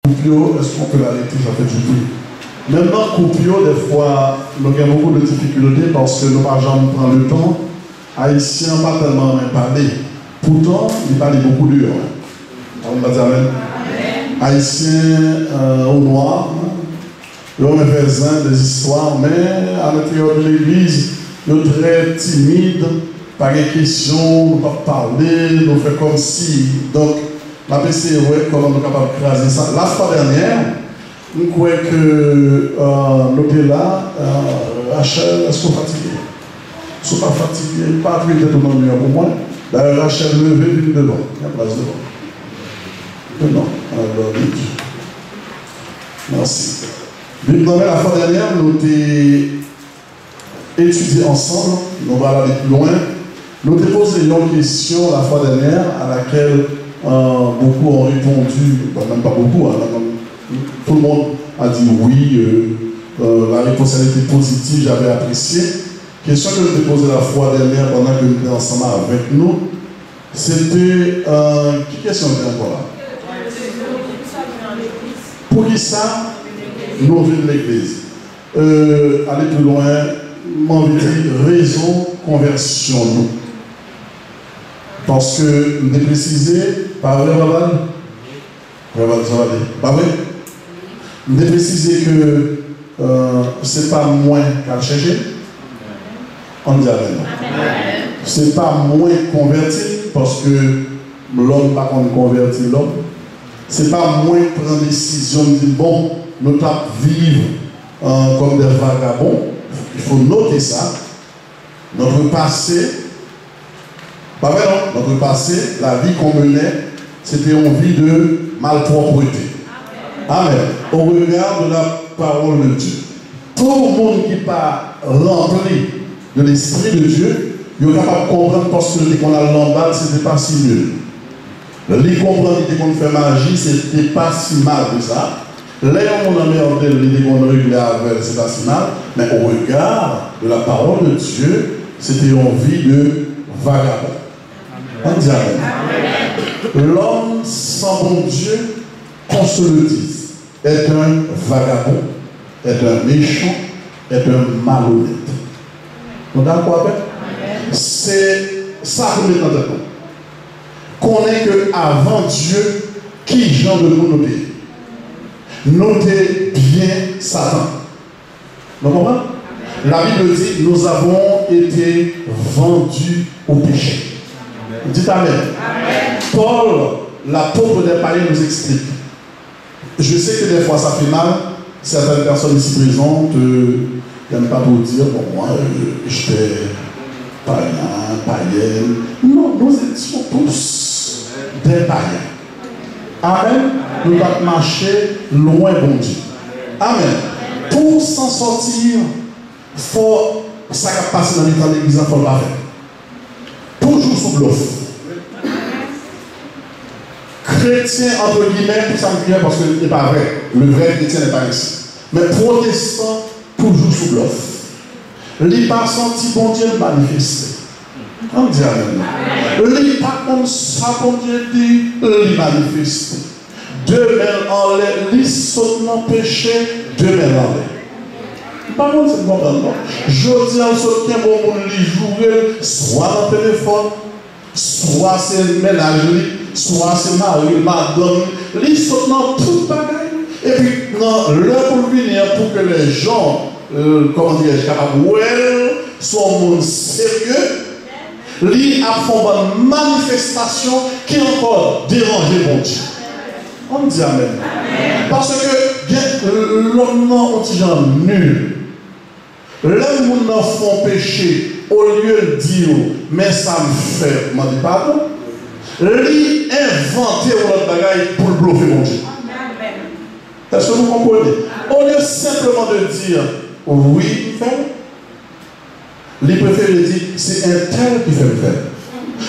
Coupio, est-ce qu'on peut l'arrêter? Ça fait du bruit. Maintenant, Coupio, des fois, nous avons beaucoup de difficultés parce que nous n'avons jamais pris le temps. Haïtiens, pas tellement même parler. Pourtant, ils parlent beaucoup dur. On va dire Amen. Haïtiens au noir, ils ont des histoires, mais à l'intérieur de l'église, ils sont très timides, pas de questions, nous ne pas parler, nous faisons comme si. Donc, la PC, ouais, comment nous sommes capables de craser ça. La fois dernière, nous croyons que nous sommes là, Rachel, est-ce qu'on est fatigué? Si on n'est pas fatigué, pas très étonnant pour moi. D'ailleurs, Rachel levée, vite devant, il y a place devant. Non, alors, merci. Donc, la fois dernière, nous avons étudié ensemble, nous allons aller plus loin. Nous avons posé une question la fois dernière à laquelle beaucoup ont répondu, même pas beaucoup, hein, tout le monde a dit oui, la réponse a été positive, j'avais apprécié. La question que je posée la fois dernière pendant que nous étions ensemble avec nous, c'était qui question était encore là? Pour qui ça? Nous venons de l'église. Aller plus loin, m'en dire raison conversion nous. Parce que nous avons précisé, pas vrai, Raval? Pas vrai? Nous avons précisé que ce n'est pas moins qu'à chercher. On dit Amen. Ce n'est pas moins converti, parce que l'homme n'a pas converti l'homme. Ce n'est pas moins prendre décision de dire bon, nous allons vivre comme des vagabonds. Il faut noter ça. Notre passé, pas vrai non? Notre passé, la vie qu'on menait, c'était une vie de malpropreté. Amen. Au regard de la parole de Dieu. Tout le monde qui n'est pas rempli de l'Esprit de Dieu, il est capable de comprendre parce que qu'on a l'emballé, ce n'était pas si nul. Les comprendre qu'on fait magie, ce n'était pas si mal que ça. Là, on a mis en tête l'idée qu'on réglait avec, c'est pas si mal. Mais au regard de la parole de Dieu, c'était une vie de vagabond. On dit Amen. L'homme sans bon Dieu, qu'on se le dise, est un vagabond, est un méchant, est un malhonnête. Vous êtes d'accord avec? C'est ça que nous entendons. Qu'on est qu'avant Dieu, qui genre de nous notez? Notez bien Satan. Vous comprenez? La Bible dit nous avons été vendus au péché. Dites Amen. Paul, l'apôtre des païens, nous explique. Je sais que des fois ça fait mal. Certaines personnes ici présentes n'aiment pas pour dire bon, moi, j'étais païen, païenne. Non, nous étions tous des païens. Amen. Nous devons marcher loin, bon Dieu. Amen. Pour s'en sortir, il faut ça qui passe dans les temps de l'église, il faut le faire. Toujours sous bluff. Chrétien, entre guillemets, pour ça me dire parce que ce n'est pas vrai. Le vrai chrétien n'est pas ici. Mais protestant, toujours sous bluff. Les pas senti bon Dieu manifester. On dit Amen. Les pas comme ça, bon Dieu dit, les manifester. Deux mains en l'air, les sautent dans le péché, deux mains en l'air. Par contre, c'est bon, non. Je dis à ceux qui ont bon monde, les jouer, soit dans le téléphone, soit c'est le ménage, soit c'est mari, madame, les sautent dans toute bagaille. Et puis, dans l'heure pour venir, pour que les gens, comment dire, soient monde sérieux, ils font une manifestation qui encore dérange mon Dieu. On dit Amen. Parce que l'homme n'a pas nul. Les gens font péché au lieu de dire, mais ça me fait, je ne dis pas pardon. Ils inventent un bagage pour le bluffer mon Dieu. Est-ce que vous comprenez? Au lieu simplement de dire oui, fait, les préfèrent dire c'est un tel qui fait le faire.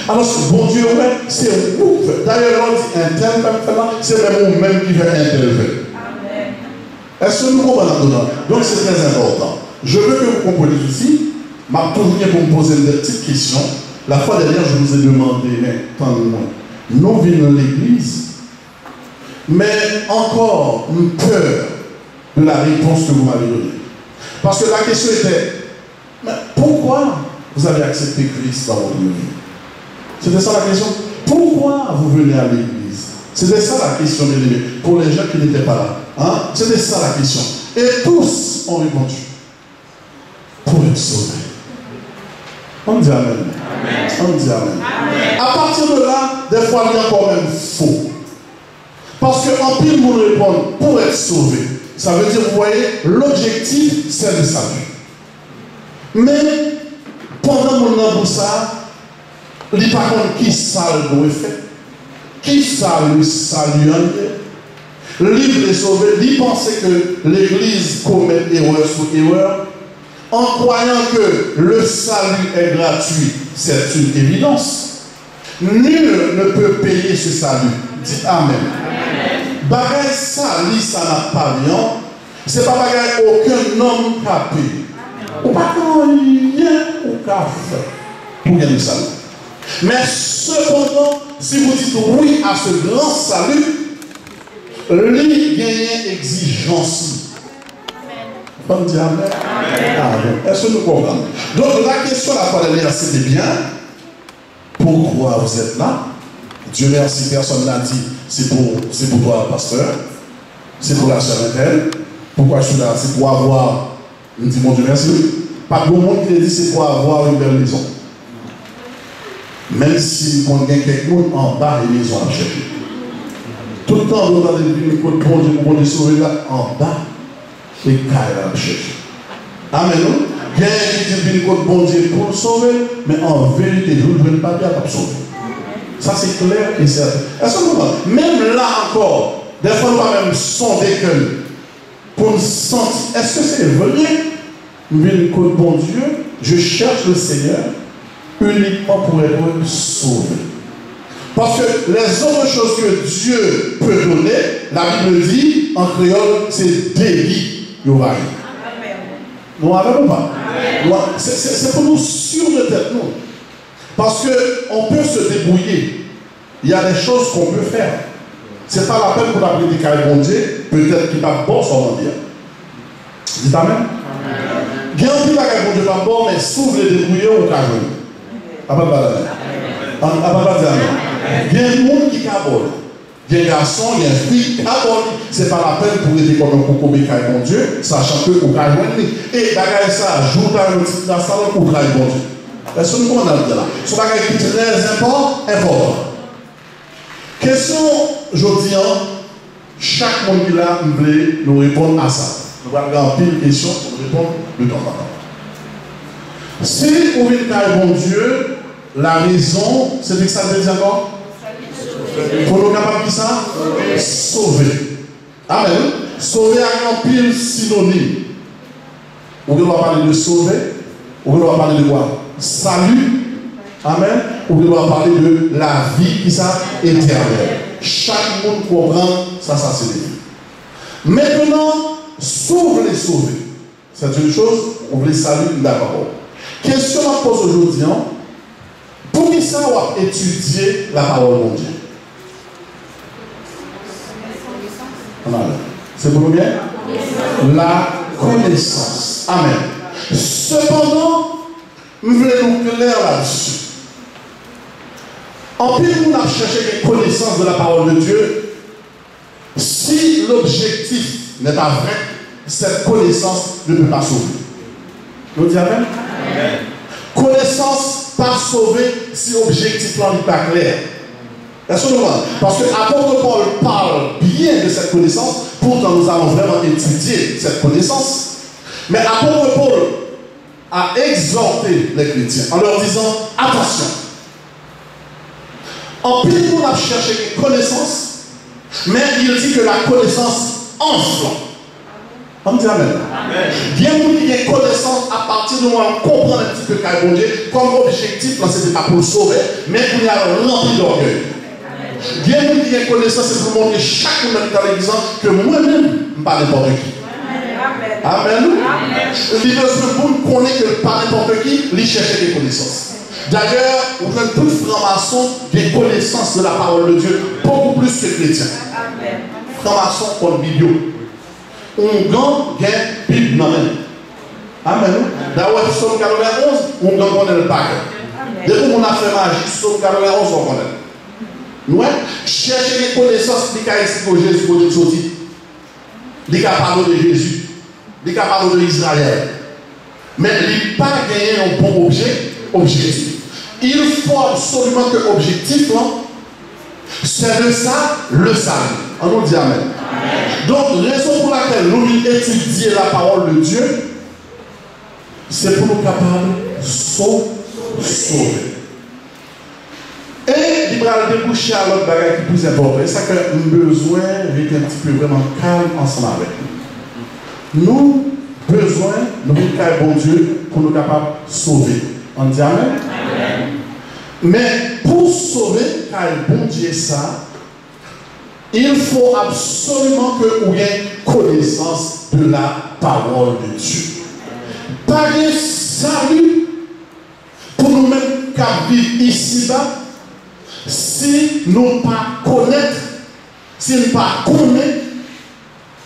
Alors, bon Dieu, ouais, c'est vous. D'ailleurs, on dit un tel fait là, c'est même vous-même qui fait un tel fait. Est-ce que nous comprenons? Donc, c'est très important. Je veux que vous compreniez ceci. Ma toujours bien pour me poser des petites questions. La fois dernière, je vous ai demandé, mais attendez-moi, nous venons à l'église. mais encore une peur de la réponse que vous m'avez donnée. Parce que la question était, mais pourquoi vous avez accepté Christ dans votre vie? C'était ça la question. Pourquoi vous venez à l'église? C'était ça la question, pour les gens qui n'étaient pas là. Hein? C'était ça la question. Et tous ont répondu. Pour être sauvés. On dit Amen. Amen. On dit Amen. Amen. À partir de là, des fois, il y a encore même faux. Parce qu'en pile, vous répondez pour être sauvé. Ça veut dire, vous voyez, l'objectif, c'est le salut. Mais, pendant mon emboussade, il n'y a pas contre qui ça doit faire. Qui ça le salue en livre de sauver, il pensait que l'Église commet erreur sur erreur. En croyant que le salut est gratuit, c'est une évidence. Nul ne peut payer ce salut. Dites Amen. Bagay sali, ça n'a pas rien. C'est pas bagay aucun homme qui a payé. Ou pas rien au café pour gagner le salut. Mais cependant, si vous dites oui à ce grand salut, il gagne exigence. On dit Amen. Amen. Est-ce que nous comprenons? Donc la question la fois dernière, c'était bien. Pourquoi vous êtes là? Dieu merci, personne n'a dit c'est pour toi, pasteur. C'est pour la sœur Intel. Pourquoi je suis là? C'est pour avoir. Il dit mon Dieu merci. Pas de monde qui dit c'est pour avoir une belle maison. Même si on gagne quelqu'un en bas des maisons à chercher. Tout le temps, on a des bon Dieu pour nous sauver là en bas. Et Kaira cherche. Amen. Il y a un qui dit que bon Dieu pour sauver, mais en vérité, vous ne pouvez pas bien sauver. Ça c'est clair et certain. Est-ce que vous même là encore, des fois nous va même sonder que pour nous sentir, est-ce que c'est vrai? Mais que bon Dieu, je cherche le Seigneur uniquement pour être sauvé. Parce que les autres choses que Dieu peut donner, la Bible dit en créole, c'est délit. Nous n'avons pas. C'est pour nous sûrs de tête, nous. Parce qu'on peut se débrouiller. Il y a des choses qu'on peut faire. Ce n'est pas la peine pour appeler des carrés bon Dieu, peut-être qu'il va bon sans dire. Dites Amen. Il y a un petit bagage bon Dieu pas bon, mais s'ouvre les débrouiller au carré. Après, il y a un monde qui cabole. Il y a un garçon, il y a une fille, ce n'est pas la peine pour aider comme un coco bécaille mon Dieu, sachant que vous avez et bagaille ça, joue dans le petit salon pour travailler mon Dieu. Est-ce que nous comprenons là? C'est un bagage qui est très important. Question, je dis, chaque monde qui là, veut nous répondre à ça. Nous allons regarder une question pour répondre de temps en temps. Si vous voulez travailler mon Dieu, la raison, c'est que ça veut dire encore? Pour nous capables de ça? Sauver. Amen. Sauver a un pile synonyme. On doit parler de sauver. On doit parler de quoi? Salut. Amen. On doit parler de la vie qui ça éternelle. Chaque monde comprend ça, c'est des. Maintenant, sauve les sauver. C'est une chose, on veut saluer d'accord. Question à poser aujourd'hui. Pour qui ça on va étudier la parole de Dieu? C'est pour nous bien? La connaissance. Amen. Cependant, nous voulons nous clair là-dessus. En plus, nous avons cherché une connaissance de la parole de Dieu. Si l'objectif n'est pas vrai, cette connaissance ne peut pas sauver. Nous disons Amen? Amen. Connaissance pas sauvée si l'objectif n'est pas clair. Est-ce que nous voyons? Parce que l'apôtre Paul parle bien de cette connaissance, pourtant nous allons vraiment étudier cette connaissance. Mais l'apôtre Paul a exhorté les chrétiens en leur disant attention. En plus, nous avons cherché une connaissance, mais il dit que la connaissance enfle. On dit Amen. Bien qu'il y ait connaissance à partir du moment où on comprend un petit peu qu'à Dieu, comme objectif, ce n'était pas pour le sauver, mais pour y avoir rempli d'orgueil. Bien qu'il y ait connaissance, c'est pour montrer chaque moment dans l'église que moi-même, je ne parle n'importe qui. Amen. Il veut que qu'on ait que pas n'importe qui, il cherche des connaissances. D'ailleurs, on veut tout franc-maçon des connaissances de la parole de Dieu, beaucoup plus que chrétiens. franc-maçon contre vidéo. On gagne Bible dans même. Amen. D'ailleurs, Somme 91, on gagne le paquet. Depuis qu'on a fait magie, Somme 91, on connaît. Nous, chercher les connaissances de Jésus pour nous sortir. Les capables de Jésus. Les capables d'Israël. Mais il n'a pas gagné un bon objectif. Il faut absolument que l'objectif, c'est le salut. On nous dit Amen. Donc, raison pour laquelle nous étudions la parole de Dieu, c'est pour nous capables de sauver. Et il va déboucher à l'autre bagage qui est plus important. C'est ça que nous avons besoin d'être un petit peu vraiment calme ensemble avec nous. Nous avons besoin de nous calmer, bon Dieu, pour nous capables de sauver. On dit Amen. Amen. Mais pour sauver, car bon Dieu ça, il faut absolument que vous ayez connaissance de la parole de Dieu. Pas de salut pour nous-mêmes qui vivons ici-bas, si nous ne pas connaître, si nous ne pas connaître,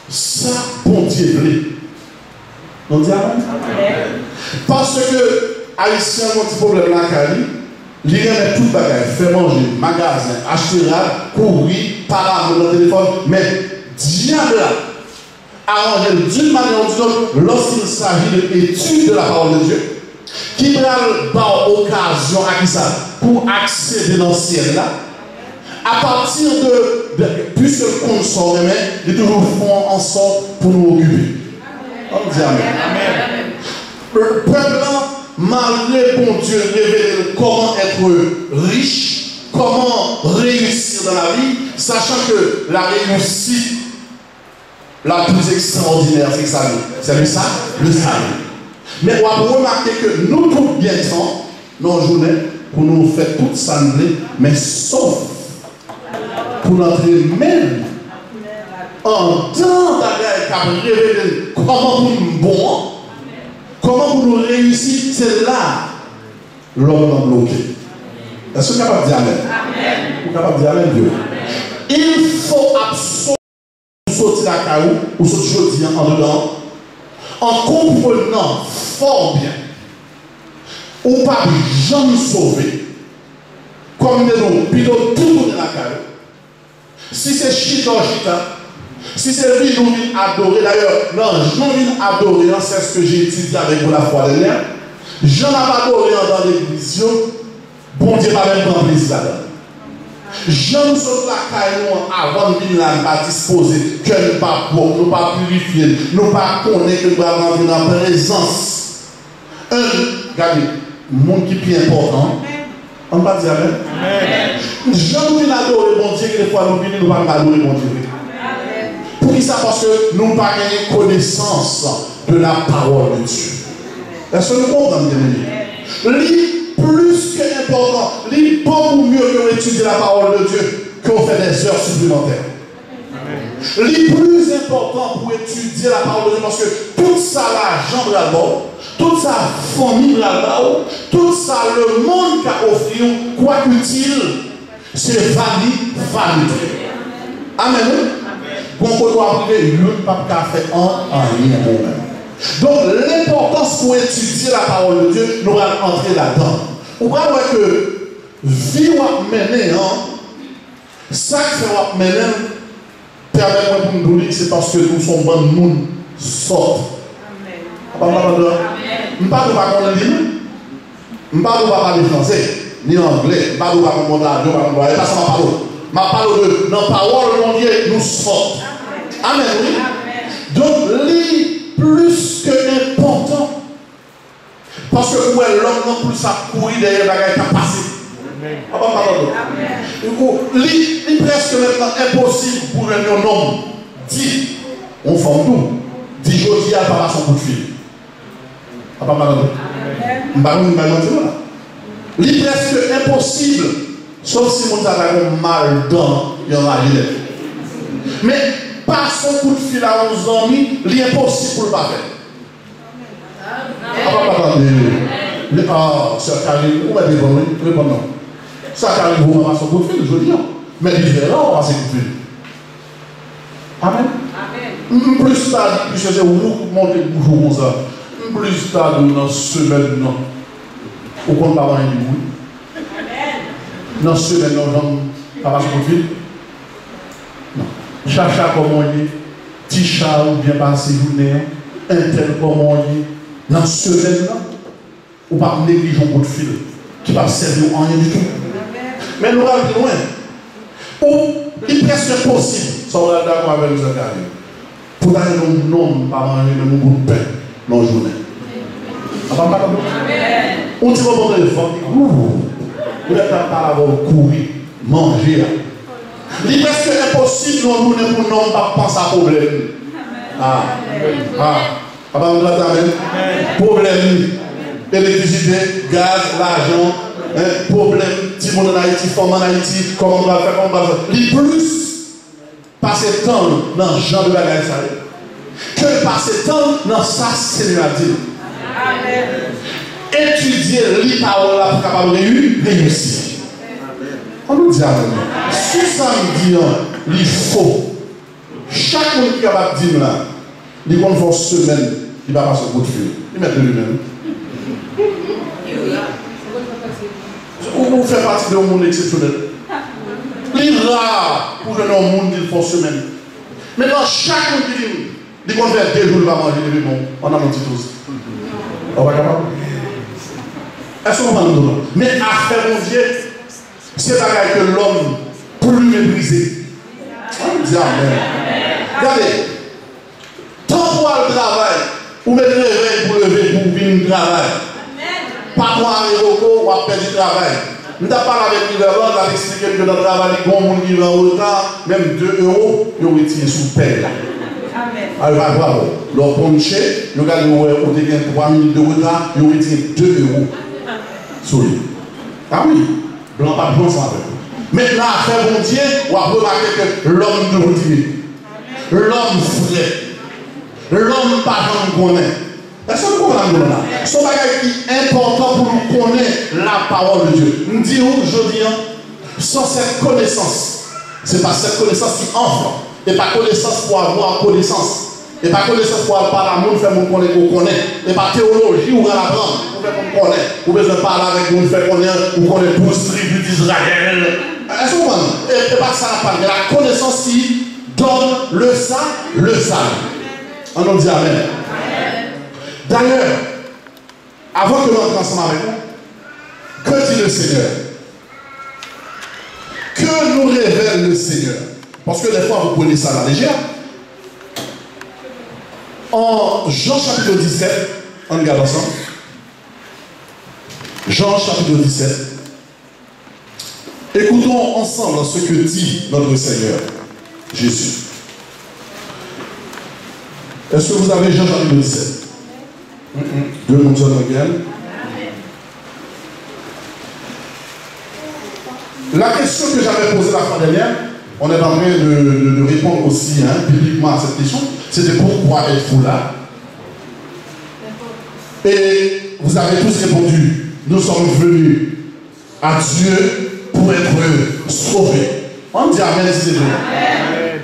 ça, bon Dieu veut. On dit Amen. Parce que Haïtien, mon petit problème là, il y a tout bagage, faire manger, magasin, acheter, courir, parler dans le téléphone, mais diable arranger d'une manière ou d'une autre lorsqu'il s'agit de l'étude de la parole de Dieu, qui va par occasion à qui ça pour accéder dans le ciel là. À partir de puisque le compte sort de main, ils toujours font en sorte pour nous occuper. On dit Amen. Le peuple, malgré bon Dieu révéler comment être riche, comment réussir dans la vie, sachant que la réussite la plus extraordinaire, c'est ça. C'est le salut. Mais on va remarquer que nous tous bien temps, dans la journée, pour nous faire tout ça, mais sauf pour notre même en temps d'aller révéler comment nous bon, comment nous réussir, c'est là l'homme a bloqué. Est-ce que vous êtes capable de dire Amen? Vous êtes capable de dire Amen, Dieu? Il faut absolument sortir la caillou ou sortir en dedans en comprenant fort bien ou pas jamais sauver comme nous pilote tout le monde la caillou. Si c'est chita, si c'est lui nous adorer, d'ailleurs, non, nous adorer, c'est ce que j'ai étudié avec vous la fois dernière. J'en ai adoré dans l'église, bon Dieu va même prendre plaisir là-dedans. J'en saute la caille avant de venir là, disposer, que nous ne pas pour, nous pas purifier, nous pas connaître que nous allons rentrer dans la présence. Regardez, le monde qui est plus important, on va dire Amen. J'en viens adorer bon Dieu, que des fois nous venons, nous ne pas adorer bon Dieu. Pour qui ça? Parce que nous n'avons pas gagné connaissance de la parole de Dieu. Est-ce que nous comprenons bien? Plus qu'important, il beaucoup mieux que étudier la parole de Dieu qu'on fait des heures supplémentaires. Le plus important pour étudier la parole de Dieu, parce que tout ça, l'argent là-bas, toute sa famille là-bas, tout ça, le monde qu'a offert, quoi qu'utile, c'est vanité. Amen. Bon, on doit priver, il ne peut pas faire en rien pour même. Donc, l'importance pour étudier la parole de Dieu, nous allons entrer là-dedans. On va voir que vie ou mener, ça que va mener, permet-moi pour nous dire, c'est parce que nous sommes bons de monde sortent. Amen. Je ne parle pas qu'on dit, je ne parle pas parler français, ni anglais, je ne parle pas qu'on l'avion, je ne parle pas ça, je parle de la parole de mon Dieu, nous sortent. Amen, oui. Donc, plus que important. Parce que l'homme non plus a couru derrière la gueule qui a passé. Il est presque maintenant impossible pour un homme dit, on forme tout, dit jeudi à pas son coup de fil. Il est presque impossible, sauf si on a mal dans le mais pas son coup de fil à 11 ans, il est impossible pour le pas faire. Ah, ça arrive, on va répondre, non. Ça arrive, on va passer son coup de fil, je dis, mais il fait là, on va passer coup de fil. Amen. Plus tard, plus c'est vous montez toujours comme ça. Plus tard, dans la semaine, non. Au compte pas rien du tout. Dans la semaine, non, pas passer pour fil. Non. Chacha comme on dit, petit chat ou bien passé journée, un tel comme on dit, dans la semaine, non. Ou pas négliger un coup de fil qui va servir en rien du tout. Mais nous allons plus loin. Ou il est presque impossible, ça on est d'accord avec nous, pour aller dans le nom, pas manger de mon bout de pain dans la journée. On dit au téléphone, vous n'êtes pas là pour courir, manger. Il est presque impossible dans la journée pour nous pas penser à problème. Problème. Électricité, gaz, l'argent, problème, petit monde en Haïti, forme en Haïti, comment on va faire, comment on va faire. Les plus, passer temps dans ce genre de bagages, que passer temps dans ça, c'est le dire. Étudier les paroles pour capable de réussir. On nous dit amen. Si ça me dit, il faut. Chaque monde qui est capable de dire là, il va faire une semaine, il va passer un coup de fil. Il met de lui-même. Vous faites partie d'un monde exceptionnel. Il est rare pour que un monde qui fait semaine. Maintenant, chaque monde qui dit, il va faire 2 jours, il va manger des limons. On a menti tous. On va capable. Est-ce qu'on va nous donner? Mais affaire mon Dieu, c'est pas que l'homme plus méprisé. On dit amen. Regardez, tant pour le travail, ou mettre le réveil pour lever pour venir travail. Pas pour un héros ou à perdre du travail. Nous avons parlé avec l'Iverland, on a expliqué que dans le travail, il y a des gens qui vont en retard, même 2 euros, ils ont retiré sous paix. Alors, bravo. Leur ponché, ils ont gagné 3 minutes de retard, ils ont retiré 2 euros. Sur lui. Ah oui, blanc pas blanc sans avec. Maintenant, affaire mon Dieu, on va remarquer que l'homme de routine, l'homme vrai, l'homme pas comme connaît. Est-ce que vous comprenez là? C'est un bagage qui est important pour nous connaître la parole de Dieu. Nous disons aujourd'hui, sans cette connaissance, ce n'est pas cette connaissance qui enfle, et pas connaissance pour avoir connaissance. Et pas connaissance pour parler à monde, faire mon connaître, qu'on connaît. Et pas théologie, ou à la prendre, pour faire qu'on connaît. Ou besoin de parler avec nous, faire qu'on connaît 12 tribus d'Israël. Est-ce que vous comprenez? Et pas ça la parole, mais la connaissance qui donne le salut. On nous dit amen. D'ailleurs, avant que nous entrions ensemble avec vous, que dit le Seigneur? Que nous révèle le Seigneur? Parce que des fois, vous prenez ça à la légère. En Jean chapitre 17, on regarde ensemble. Jean chapitre 17. Écoutons ensemble ce que dit notre Seigneur Jésus. Est-ce que vous avez Jean chapitre 17? Dieu nous donne again. La question que j'avais posée la fois dernière, on est en train de répondre aussi bibliquement à cette question. C'était pourquoi êtes-vous là? Et vous avez tous répondu, nous sommes venus à Dieu pour être sauvés. On dit amen, si c'est vrai.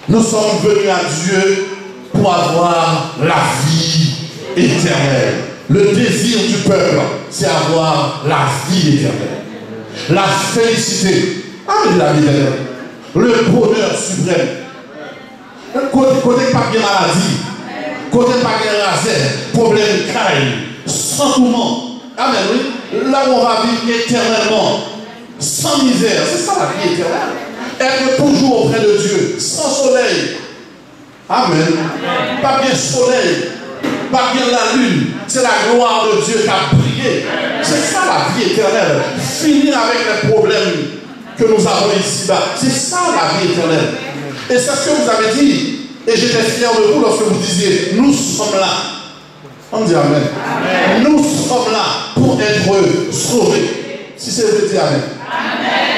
Nous sommes venus à Dieu pour avoir la vie éternelle. Le désir du peuple, c'est avoir la vie éternelle. La félicité, la vie éternelle. Le bonheur suprême. Côté pas de maladie, côté pas de laser, problème caille, sans tourment. Amen, oui. Là où on va vivre éternellement, sans misère. C'est ça la vie éternelle. Être toujours auprès de Dieu, sans soleil. Amen. Pas bien soleil, pas bien la lune. C'est la gloire de Dieu qui a brillé. C'est ça la vie éternelle. Finir avec les problèmes que nous avons ici-bas. C'est ça la vie éternelle. Et c'est ce que vous avez dit. Et j'étais fier de vous lorsque vous disiez, nous sommes là. On dit amen. Amen. Nous sommes là pour être sauvés. Si c'est vrai, dis amen.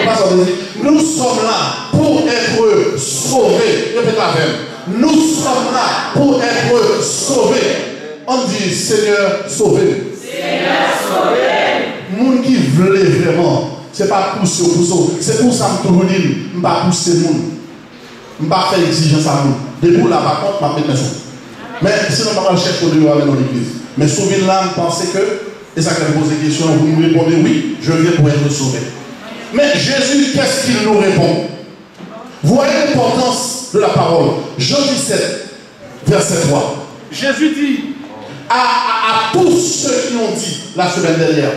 Amen. Nous sommes là pour être sauvés. Répétez avec. Nous sommes là pour être sauvés. On dit Seigneur sauvé. Seigneur sauvé. Moun qui voulait vraiment, ce n'est pas pousser au pousseau. C'est pour ça que je ne pas pousser moun. Je ne vais pas faire exigence à nous. Depuis là, par contre, je vais mettre mes sous. Mais sinon, je vais chercher de aller dans l'église. Mais souvenez-là, je pensais que, et ça, quand je pose des questions, vous nous répondez oui, je viens pour être sauvé. Mais Jésus, qu'est-ce qu'il nous répond? Voyez l'importance de la parole. Jean 17, verset 3. Jésus dit à tous ceux qui ont dit la semaine dernière.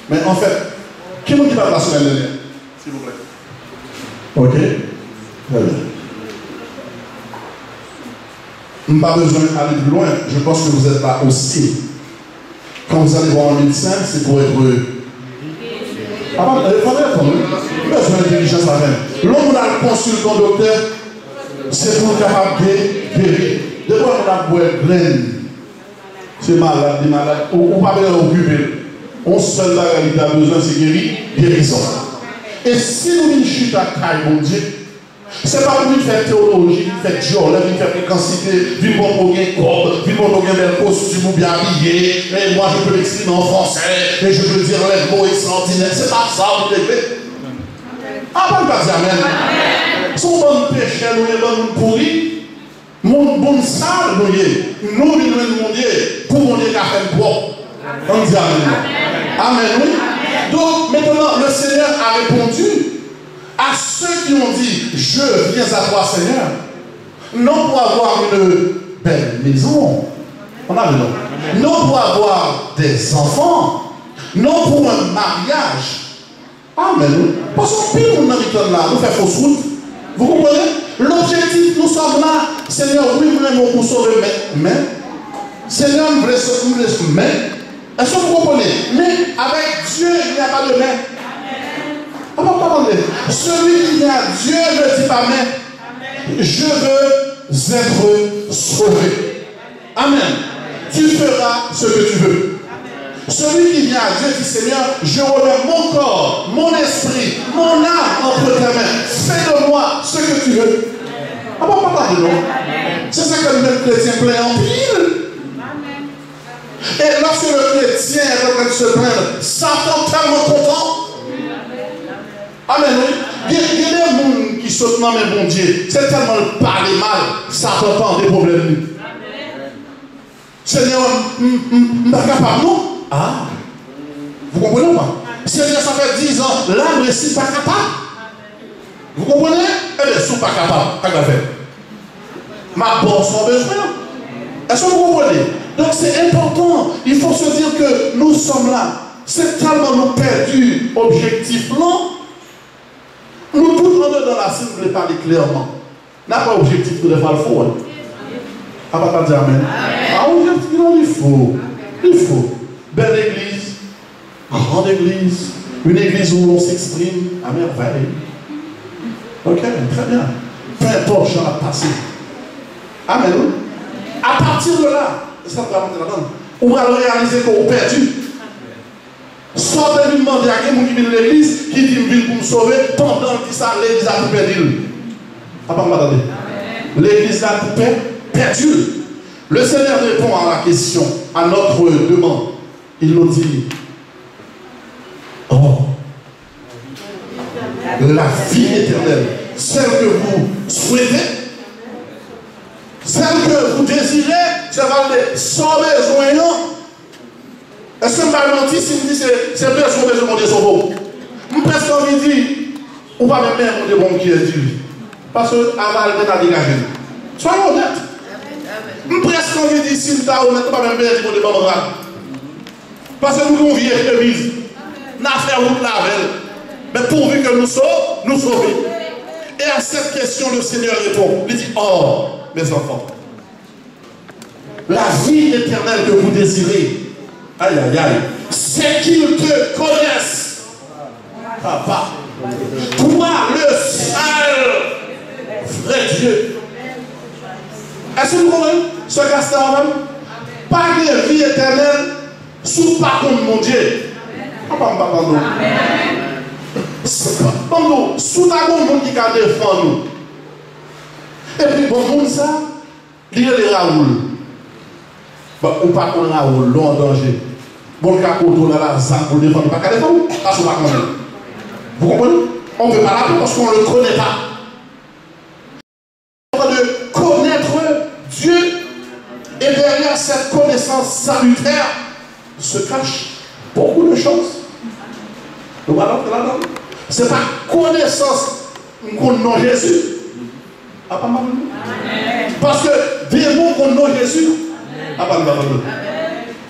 Mais en fait, qui nous dit pas la semaine dernière? S'il vous plaît. Ok? Très bien. Je n'ai pas besoin d'aller plus loin. Je pense que vous êtes là aussi. Quand vous allez voir un médecin, c'est pour être heureux. Ah, il faudrait répondre. Il y a besoin d'intelligence à même. L'homme a le consultant docteur, c'est pour capable de guérir. De quoi on a beau être graine? C'est malade, des malades. On ne va pas occuper. On seul la réalité a besoin, c'est guérison. Et si nous venons chuter à caille, mon Dieu, ce n'est pas pour nous faire théologie, faire dialogue, faire fréquencité, vivre pour gagner corps, vivre pour gagner bel costume ou bien habillé, et moi je peux l'exprimer en français, et je peux dire les mots extraordinaires. C'est pas ça, vous devez. Ah, pas dire amen. Son bon péché, nous est bon pourri. Mon bon sale, nous est. Nous, mon Dieu, pour mon Dieu, qui a fait propre. On dit amen. Amen, oui. Donc, maintenant, le Seigneur a répondu à ceux qui ont dit, je viens à toi, Seigneur, non pour avoir une belle maison, on a le nom, non pour avoir des enfants, non pour un mariage. Amen. Parce que pile on habite là, nous faisons fausse route. Vous comprenez? L'objectif, nous sommes là, Seigneur, oui, nous voulons vous sauver, mais, Seigneur, nous voulons sauver, mais, est-ce que vous comprenez? Mais avec Dieu, il n'y a pas de mais. Celui qui vient à Dieu ne dit pas mais. Je veux être sauvé. Amen. Tu feras ce que tu veux. Celui qui vient à Dieu dit Seigneur, je remets mon corps, mon esprit, mon âme entre tes mains. Fais de moi ce que tu veux. C'est ça que le chrétien plaît en pile. Et lorsque le chrétien est en train de se plaindre, Satan est tellement content. Amen, oui. Il y a des gens qui sautent dans mes bons dieux. C'est tellement le parler mal, ça t'entend des problèmes. Seigneur, je ne suis pas capable, non? Ah, vous comprenez ou pas? Seigneur, ça fait 10 ans, là, je ne suis pas capable. Vous comprenez? Eh bien, je ne suis pas capable. Qu'est-ce que je fais? Ma bonne sans besoin. Est-ce que vous comprenez? Donc c'est important. Il faut se dire que nous sommes là. C'est tellement nous perdu objectif là. Nous tous dans la cible, nous voulons parler clairement. N'a pas objectif de faire le faux. Ah, pas dire amen. Ah, objectif, non, il faut. Il faut. Belle église, grande église, une église où l'on s'exprime à merveille. Ok, très bien. Peu importe, j'en ai passé. Amen. À partir de là, ça va rentrer là-dedans. On va réaliser qu'on a perdu. Sortez lui demander à quelqu'un qui vient de l'église, qui dit qu'il vient pour me sauver, pendant que ça, l'église a tout perdu. L'église a tout perdu. Le Seigneur répond à la question, à notre demande. Il nous dit, oh, la vie éternelle, celle que vous souhaitez, celle que vous désirez, c'est sans besoin. Est-ce que je vais mentir si je dis que c'est besoin de sauver? Je peux presque envie de dire, ou pas même mon Dieu qui est Dieu. Parce que avant de la dégager. Soyons honnêtes. Je peux presque envie de dire, si tu as honnête, pas même mon Dieu parce que nous avons vie émise. Nous avons fait route la veille. Mais pourvu que nous sauvons. Et à cette question, le Seigneur répond. Il dit, oh, mes enfants, la vie éternelle que vous désirez, aïe, aïe, aïe, c'est qu'ils te connaissent. Papa, toi, le seul vrai Dieu. Est-ce que vous comprenez ce casteur même? Pas de vie éternelle sous par contre mon Dieu. Pardon. Sous ta monde qui a défendu nous. Et puis bon monde ça, il y a les Raoul. Ou pas qu'on Raoul, l'on en danger. Bon le cas qu'on a la ZAN pour défendre, pas qu'à défendre, parce qu'on va connaître. Vous comprenez? On ne peut pas l'appeler parce qu'on ne le connaît pas. derrière cette connaissance salutaire se cachent beaucoup de choses. Ce n'est pas connaissance qu'on a Jésus. Parce que des mots qu'on a Jésus,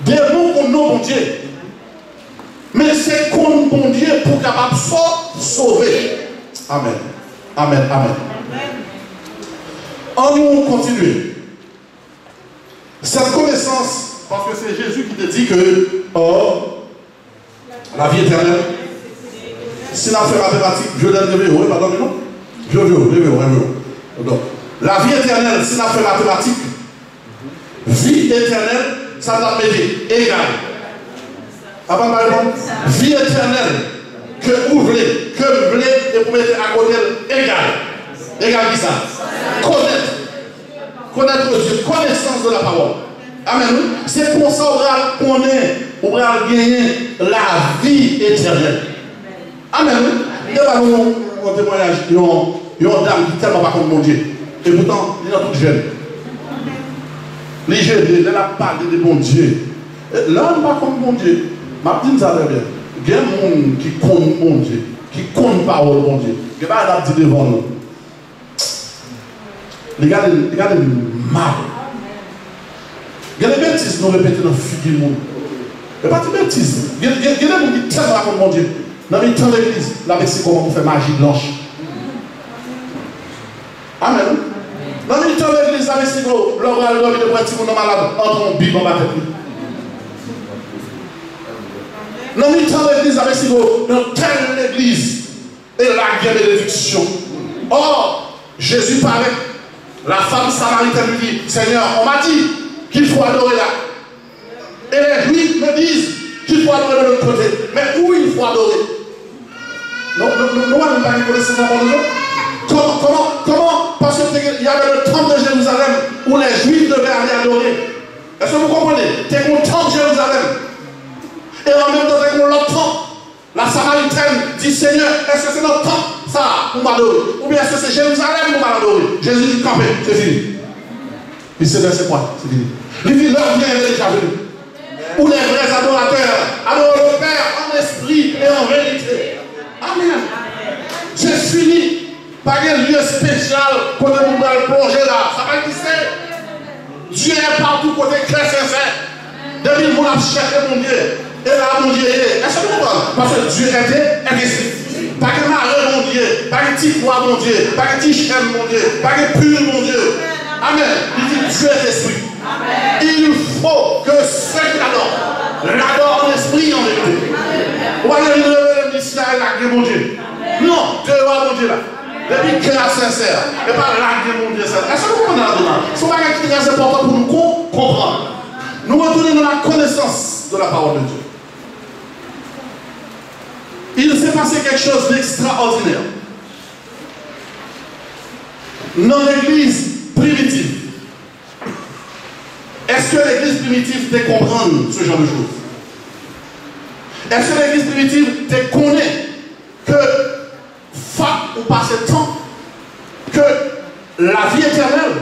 des mots qu'on a mon Dieu. Mais c'est qu'on bon Dieu pour capable de sauver. Amen. Amen. Amen. On nous continue. Cette connaissance, parce que c'est Jésus qui te dit que la vie éternelle, si la fait mathématique, je l'ai levé, oui, pardon, non? Je veux. Donc, la vie éternelle, si la fait mathématique, vie éternelle, ça doit mettre égal. Vie éternelle, que vous voulez, et vous mettez à côté égal. Égal qui ça? Connaître Dieu, connaissance de la parole. Amen. C'est pour ça qu'on va gagner la vie éternelle. Amen. Il y a un témoignage, il y a une dame qui est tellement pas contre mon Dieu. Et pourtant, il est toute jeune. Les jeunes, elle a parlé de bon Dieu. Là, on ne pas contre mon Dieu. Ma petite ça très bien. Il y a des gens qui comptent mon Dieu, qui comptent parole mon Dieu. Il y a des gens qui devant nous. Les gars, mal. Il y a des bêtises nous répétons dans le figure du monde. Il n'y a pas de bêtises. Il y a des gens qui tiennent contre mon Dieu. Dans le temps de l'église, là, c'est comment on fait magie blanche. Amen. Dans le temps de l'église, là, c'est comment l'homme a le droit de prendre un petit malade entre un big dans ma tête. Dans le temps de l'église, là, c'est comment dans telle église, et la guerre de l'éducation. Or, Jésus parlait. La femme samaritaine lui dit, Seigneur, on m'a dit qu'il faut adorer là. Et les Juifs me disent qu'il faut adorer de l'autre côté. Mais où il faut adorer? Non, nous n'avons pas connaissance de comment? Parce qu'il y avait le temple de Jérusalem où les Juifs devaient aller adorer. Est-ce que vous comprenez? C'est un temple de Jérusalem. Et en même temps, c'est l'autre temple. La Samaritaine dit, Seigneur, est-ce que c'est notre temple, ça, pour m'adorer? Ou bien est-ce que c'est Jérusalem pour m'adorer? Jésus dit, campé, c'est fini. Il s'est versé quoi? C'est fini. Il dit, l'heure vient, elle est déjà venue. Où les vrais adorateurs adorent le Père en esprit et en vérité. Amen. C'est fini. Pas un lieu spécial pour nous plonger là. Ça va exister. Dieu est partout côté clair sincère. Depuis qu'on a cherché mon Dieu. Et là, mon Dieu est. Est-ce que vous comprenez? Parce que Dieu était investi. Pas que malheur, mon Dieu. Pas que petit poids, mon Dieu. Pas que petit chêne, mon Dieu. Pas que pur, mon Dieu. Amen. Il dit Dieu est esprit. Amen. Il faut que ceux qui l'adorent en esprit, en vérité. Vous allez le mystère et la mon Dieu. Non, Dieu est mon Dieu là. Depuis cœur sincère. Et pas la mon Dieu. Est-ce que vous comprenez là-dedans? Ce n'est pas quelque chose qui est important pour nous comprendre. Nous retournons dans la connaissance de la parole de Dieu. Il s'est passé quelque chose d'extraordinaire. Dans l'église primitive, est-ce que l'église primitive te comprend ce genre de choses? Est-ce que l'église primitive te connaît que ou passer temps que la vie éternelle,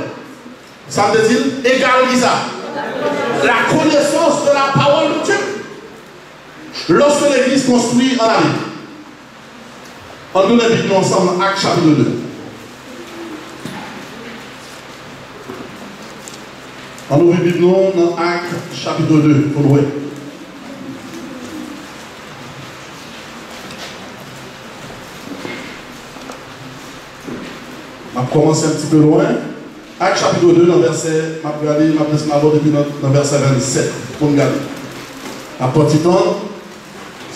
ça veut dire égal ça, la connaissance de la parole de Dieu. Lorsque l'église construit en Amérique, on nous l'invite ensemble Actes chapitre 2. On nous l'invite dans Actes chapitre 2, pour nous. On va commencer un petit peu loin. Actes chapitre 2, dans verset, dans verset 27, pour nous garder. À petit temps,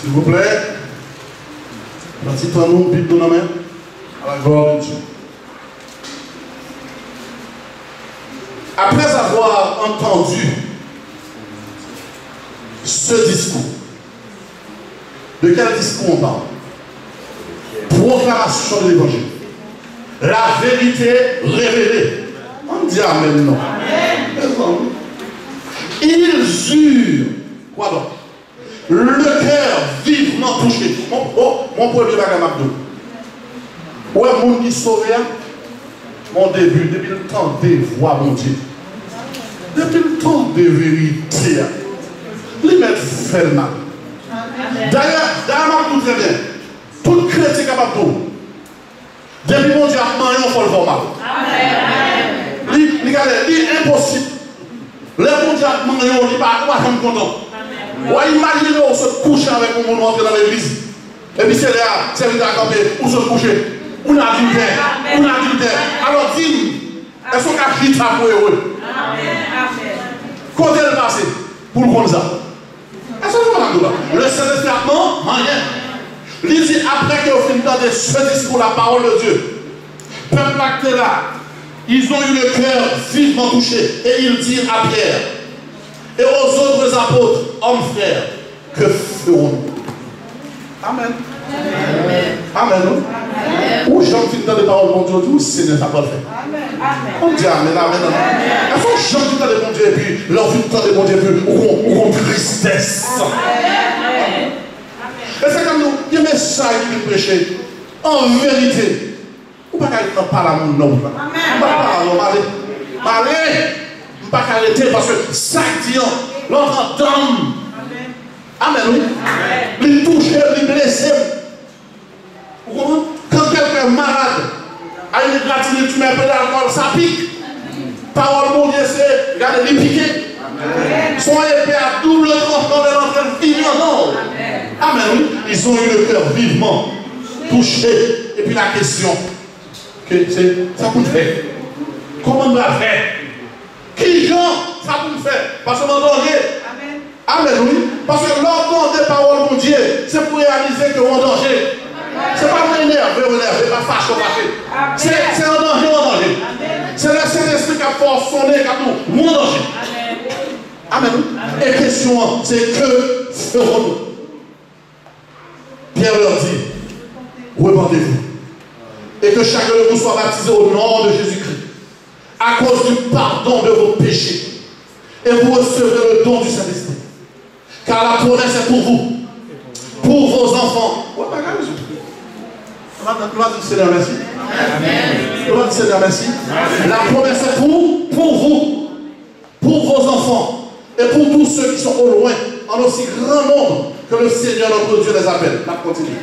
s'il vous plaît, petit temps, nous, Bible dans la main, à la gloire de Dieu. Après avoir entendu ce discours, de quel discours on parle? Proclamation de l'évangile. La vérité révélée. On dit Amen, non. Amen. Ils eurent, quoi donc? Le cœur vivement touché. Mon premier bagage m'abdou. Ouais, mon qui sauvé, mon début, depuis le temps de voir mon Dieu. depuis le temps de vérité, les mettre fait le mal. D'ailleurs, tout très bien. Tout chrétien capable de tout. Depuis mon Dieu a marié, on faut le voir mal. C'est impossible. Le bon Dieu a marié, on ne va pas être content. Imaginez on se couche avec un monde dans l'église. Et puis c'est là, c'est là où se coucher. On a adultère. Alors dis-moi, est-ce qu'on a quitté pour eux? Quand est-ce passé pour le ça? Est-ce que vous le Saint-Esprit a rien. Il dit après que vous finissez de ce discours, la parole de Dieu, peuple acté là, ils ont eu le cœur vivement touché. Et il dit à Pierre et aux autres apôtres, hommes frères, que ferons-nous? Amen. Amen. Où Jean finit dans les paroles de Dieu, tout Seigneur n'a pas fait. On dit Amen, Amen. Est-ce que Jean finit dans les bons Dieu et puis leur vie dans les bons Dieu et puis on tristesse? Et c'est comme nous, il y a un message qui prêcher. En vérité, on ne peut pas parler à mon nom. On ne peut pas parler à mon mari. On ne peut pas arrêter parce que ça dit, l'autre donne. Amen, oui. Il touche, il blesse. Vous comprenez? Quand quelqu'un est malade, à une égratignure, tu mets un peu d'alcool, ça pique. Parole mon Dieu, c'est, regardez, il pique. Son épée à double tranchant de l'entraîne vivant. Non. Amen, oui. Ils ont eu le cœur vivement touché. Et puis la question, c'est, ça peut faire. Comment on va faire? Qui gens ça peut faire? Parce qu'on est en danger. Amen, oui. Parce que l'ordre des paroles de Dieu, c'est pour réaliser qu'on est en danger. Ce n'est pas pour énerver, pas fâcher. C'est en danger. C'est le Saint-Esprit qui a forçonné, qui a tout. Nous en danger. Amen. Et question, c'est que ferons-nous? Pierre leur dit, repentez-vous. Et que chacun de vous soit baptisé au nom de Jésus-Christ, à cause du pardon de vos péchés. Et vous recevrez le don du Saint-Esprit. Car la promesse est pour vous, pour vos enfants. On va dire Seigneur merci. On va dire Seigneur merci. La promesse est pour vous, pour vos enfants, et pour tous ceux qui sont au loin, en aussi grand nombre que le Seigneur notre Dieu les appelle. On continue.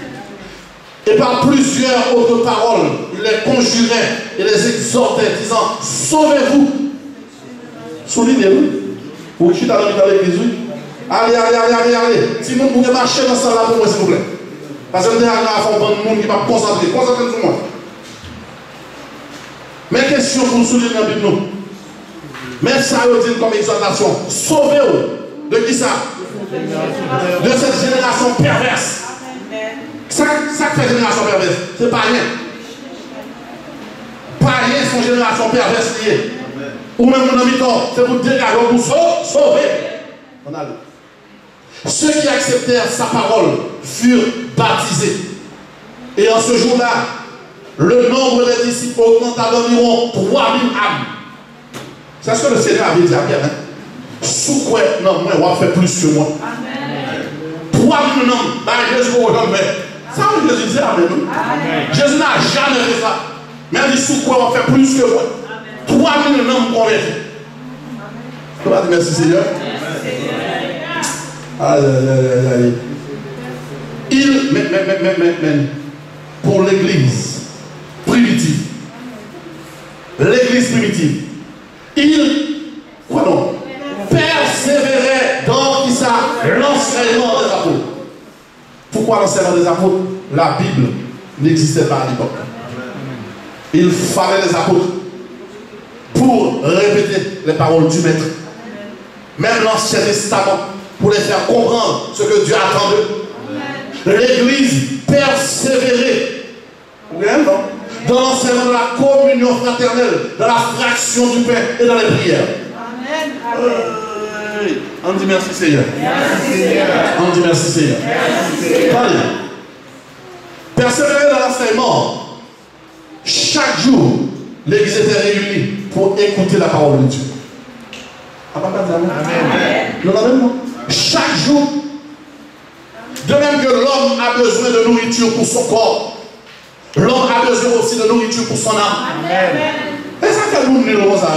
Et par plusieurs autres paroles, il les conjurait et les exhortait, disant, sauvez-vous. Soulignez-le. Vous qui êtes dans l'église, oui. Allez. Si vous pouvez marcher dans ça là pour moi, s'il vous plaît. Parce que nous avons un monde qui va concentrer. Concentrez sur moi. Mes questions pour souligner dans la Bible. Mais ça veut dire comme exhortation. Sauvez-vous. De qui ça? De cette génération perverse. Ça fait génération perverse. C'est pas rien. Pas rien, son génération perverse liée. Ou même mon ami tort, c'est pour dégager, pour sauver. On a lu. Ceux qui acceptèrent sa parole furent baptisés. Et en ce jour-là, le nombre des disciples augmenta d'environ 3000 âmes. C'est ce que le Seigneur avait dit à Pierre. Sous quoi, non, moi, on va faire plus que moi. 3000 hommes, Jésus va rejoindre. Ça, Jésus disait, amen. Jésus n'a jamais fait ça. Mais il dit, sous quoi on va faire plus que moi. 3000 hommes convertis. On va dire merci Seigneur. Aïe. Mais, pour l'église primitive, quoi non? Persévérait dans qui ça? L'enseignement des apôtres. Pourquoi l'enseignement des apôtres? La Bible n'existait pas à l'époque. Il fallait les apôtres pour répéter les paroles du Maître. Même l'Ancien Testament, pour les faire comprendre ce que Dieu attend d'eux. L'église persévérait dans l'enseignement de la communion fraternelle, dans la fraction du pain et dans les prières. On dit merci Seigneur. On dit merci Seigneur. Allez. Persévérer dans l'enseignement. Chaque jour, l'église était réunie pour écouter la parole de Dieu. Amen. Chaque jour, de même que l'homme a besoin de nourriture pour son corps, l'homme a besoin aussi de nourriture pour son âme. Et ça fait nous ça.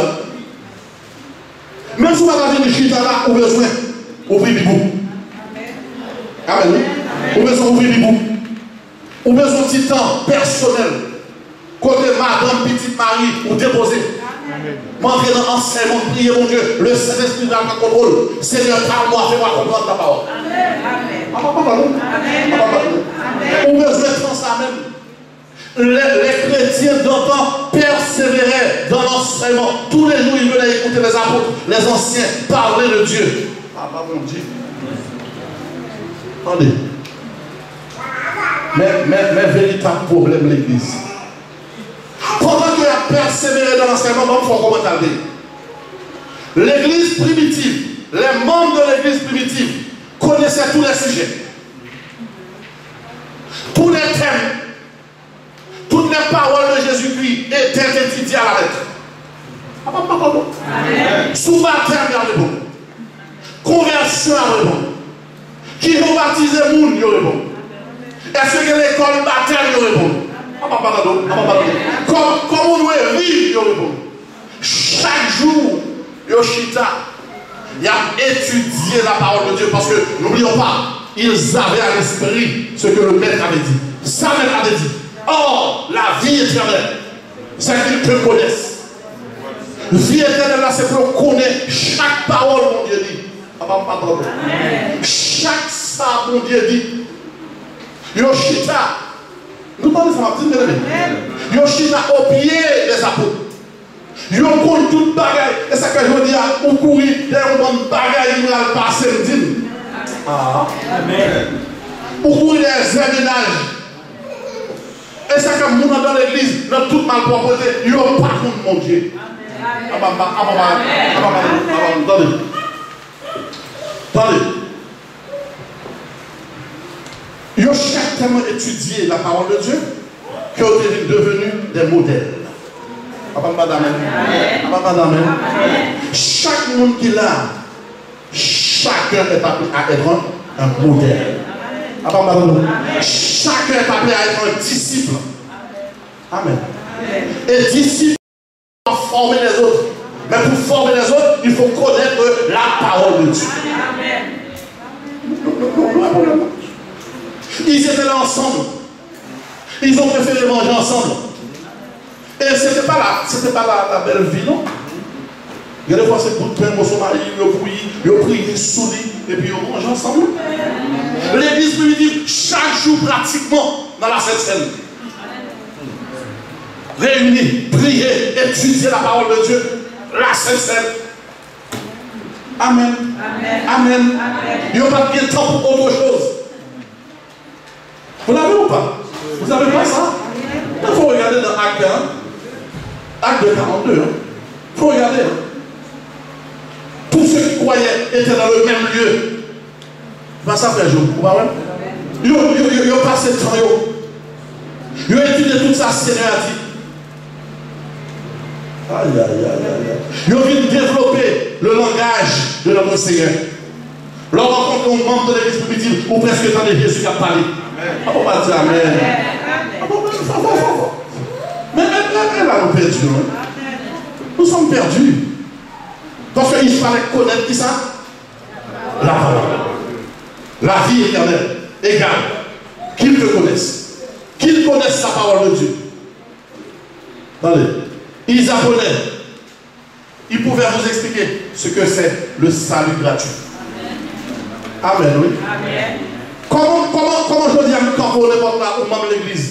Même si vous avez une chita là, vous avez besoin d'ouvrir les bouts. Amen. Vous avez besoin d'ouvrir les bouts. Vous avez besoin de petit temps personnel. Côté madame, petite Marie, vous déposez. M'entrer dans l'enseignement, prier mon Dieu. Le Saint-Esprit va me contrôle. Seigneur, parle-moi, fais-moi comprendre ta parole. Vous avez besoin de ça même. Les chrétiens d'antan persévéraient dans l'enseignement. Tous les jours, ils venaient écouter les apôtres, les anciens, parler de Dieu. Ah, mon Dieu. Attendez. Mais véritable problème, l'église. Pendant qu'il a persévéré dans l'enseignement, il faut comment t'arriver. L'église primitive, les membres de l'église primitive connaissaient tous les sujets, tous les thèmes. Toutes les paroles de Jésus-Christ étaient étudiées à la lettre. Sous baptême, il y a le bon. Conversion, il y a le bon. Qui ont baptisé le monde, il y a le bon. Est-ce que l'école baptême, il y a le bon. Comme on doit vivre, il y a le bon. Chaque jour, Yoshita, il a étudié la parole de Dieu parce que, n'oublions pas, ils avaient à l'esprit ce que le maître avait dit. Sa maître avait dit. Or, la vie éternelle, c'est qu'ils te connaissent. La vie éternelle, c'est pour qu'on connaisse chaque parole, mon Dieu dit. Chaque ça, mon Dieu dit. Yoshita, nous parlons de ça, Yoshita au pied des apôtres. Yo compte toute bagaille. Et ça que je dis, on courir, il y a une bagaille, il va passer le dîme. Amen. Pour courir des ménages. Et ça que nous dans l'église, dans toute malpropreté, il n'y a pas de mon Dieu. Attendez. Ils ont chacun étudié la parole de Dieu, qui ont été devenus des modèles. Chaque monde qui l'a, chacun est appelé à être un modèle. Chacun est appelé à être un disciple. Amen. Et disciple pour former les autres. Mais pour former les autres, il faut connaître la parole de Dieu. Ils étaient là ensemble. Ils ont préféré manger ensemble. Et ce n'était pas la belle vie, non? Il y a des fois, c'est pour pain, mon mari, ils ont prié, soudé, et puis ils ont mangé ensemble. L'église primitive, chaque jour pratiquement, dans la Sainte Seine. Réunis, prier, étudier la parole de Dieu, la Sainte Seine. Amen. Amen. Il n'y a pas de temps pour autre chose. Vous l'avez ou pas? Vous n'avez pas ça? Il faut regarder dans Acte 1, Acte 42. Il faut regarder. Tous ceux qui croyaient étaient dans le même lieu. Va ça faire jour. Ils ont passé le temps. Ils ont étudié tout ça, Seigneur a dit. Aïe, aïe, aïe, aïe. Ils ont vu développer le langage de notre Seigneur. Lorsqu'on rencontre un membre de l'église primitive, ou presque tant de Jésus qui a parlé. On ne peut pas dire Amen. Mais là, nous perdus. Nous sommes perdus. Parce qu'il fallait connaître qui ça? La parole. La vie éternelle. Égale. Qu'ils te connaissent. Qu'ils connaissent la parole de Dieu. Attendez. Ils apprenaient. Ils pouvaient vous expliquer ce que c'est le salut gratuit. Amen, oui. Amen. Comment je dis à nous quand on est là au membre de l'église?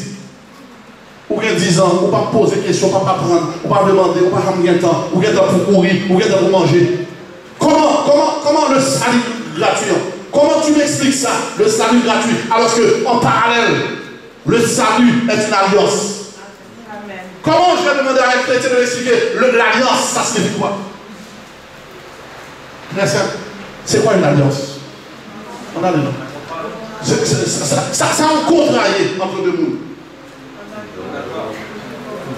Ou bien 10 ans, ou pas poser des questions, pas prendre, ou pas demander, ou pas avoir de temps, ou bien temps pour courir, ou bien temps pour manger. Comment le salut gratuit? Comment tu m'expliques ça, le salut gratuit, alors qu'en parallèle, le salut est une alliance? Amen. Comment je vais demander à un chrétien de m'expliquer l'alliance, ça signifie quoi? C'est quoi une alliance? On a le nom. Ça en contrarié entre deux mondes.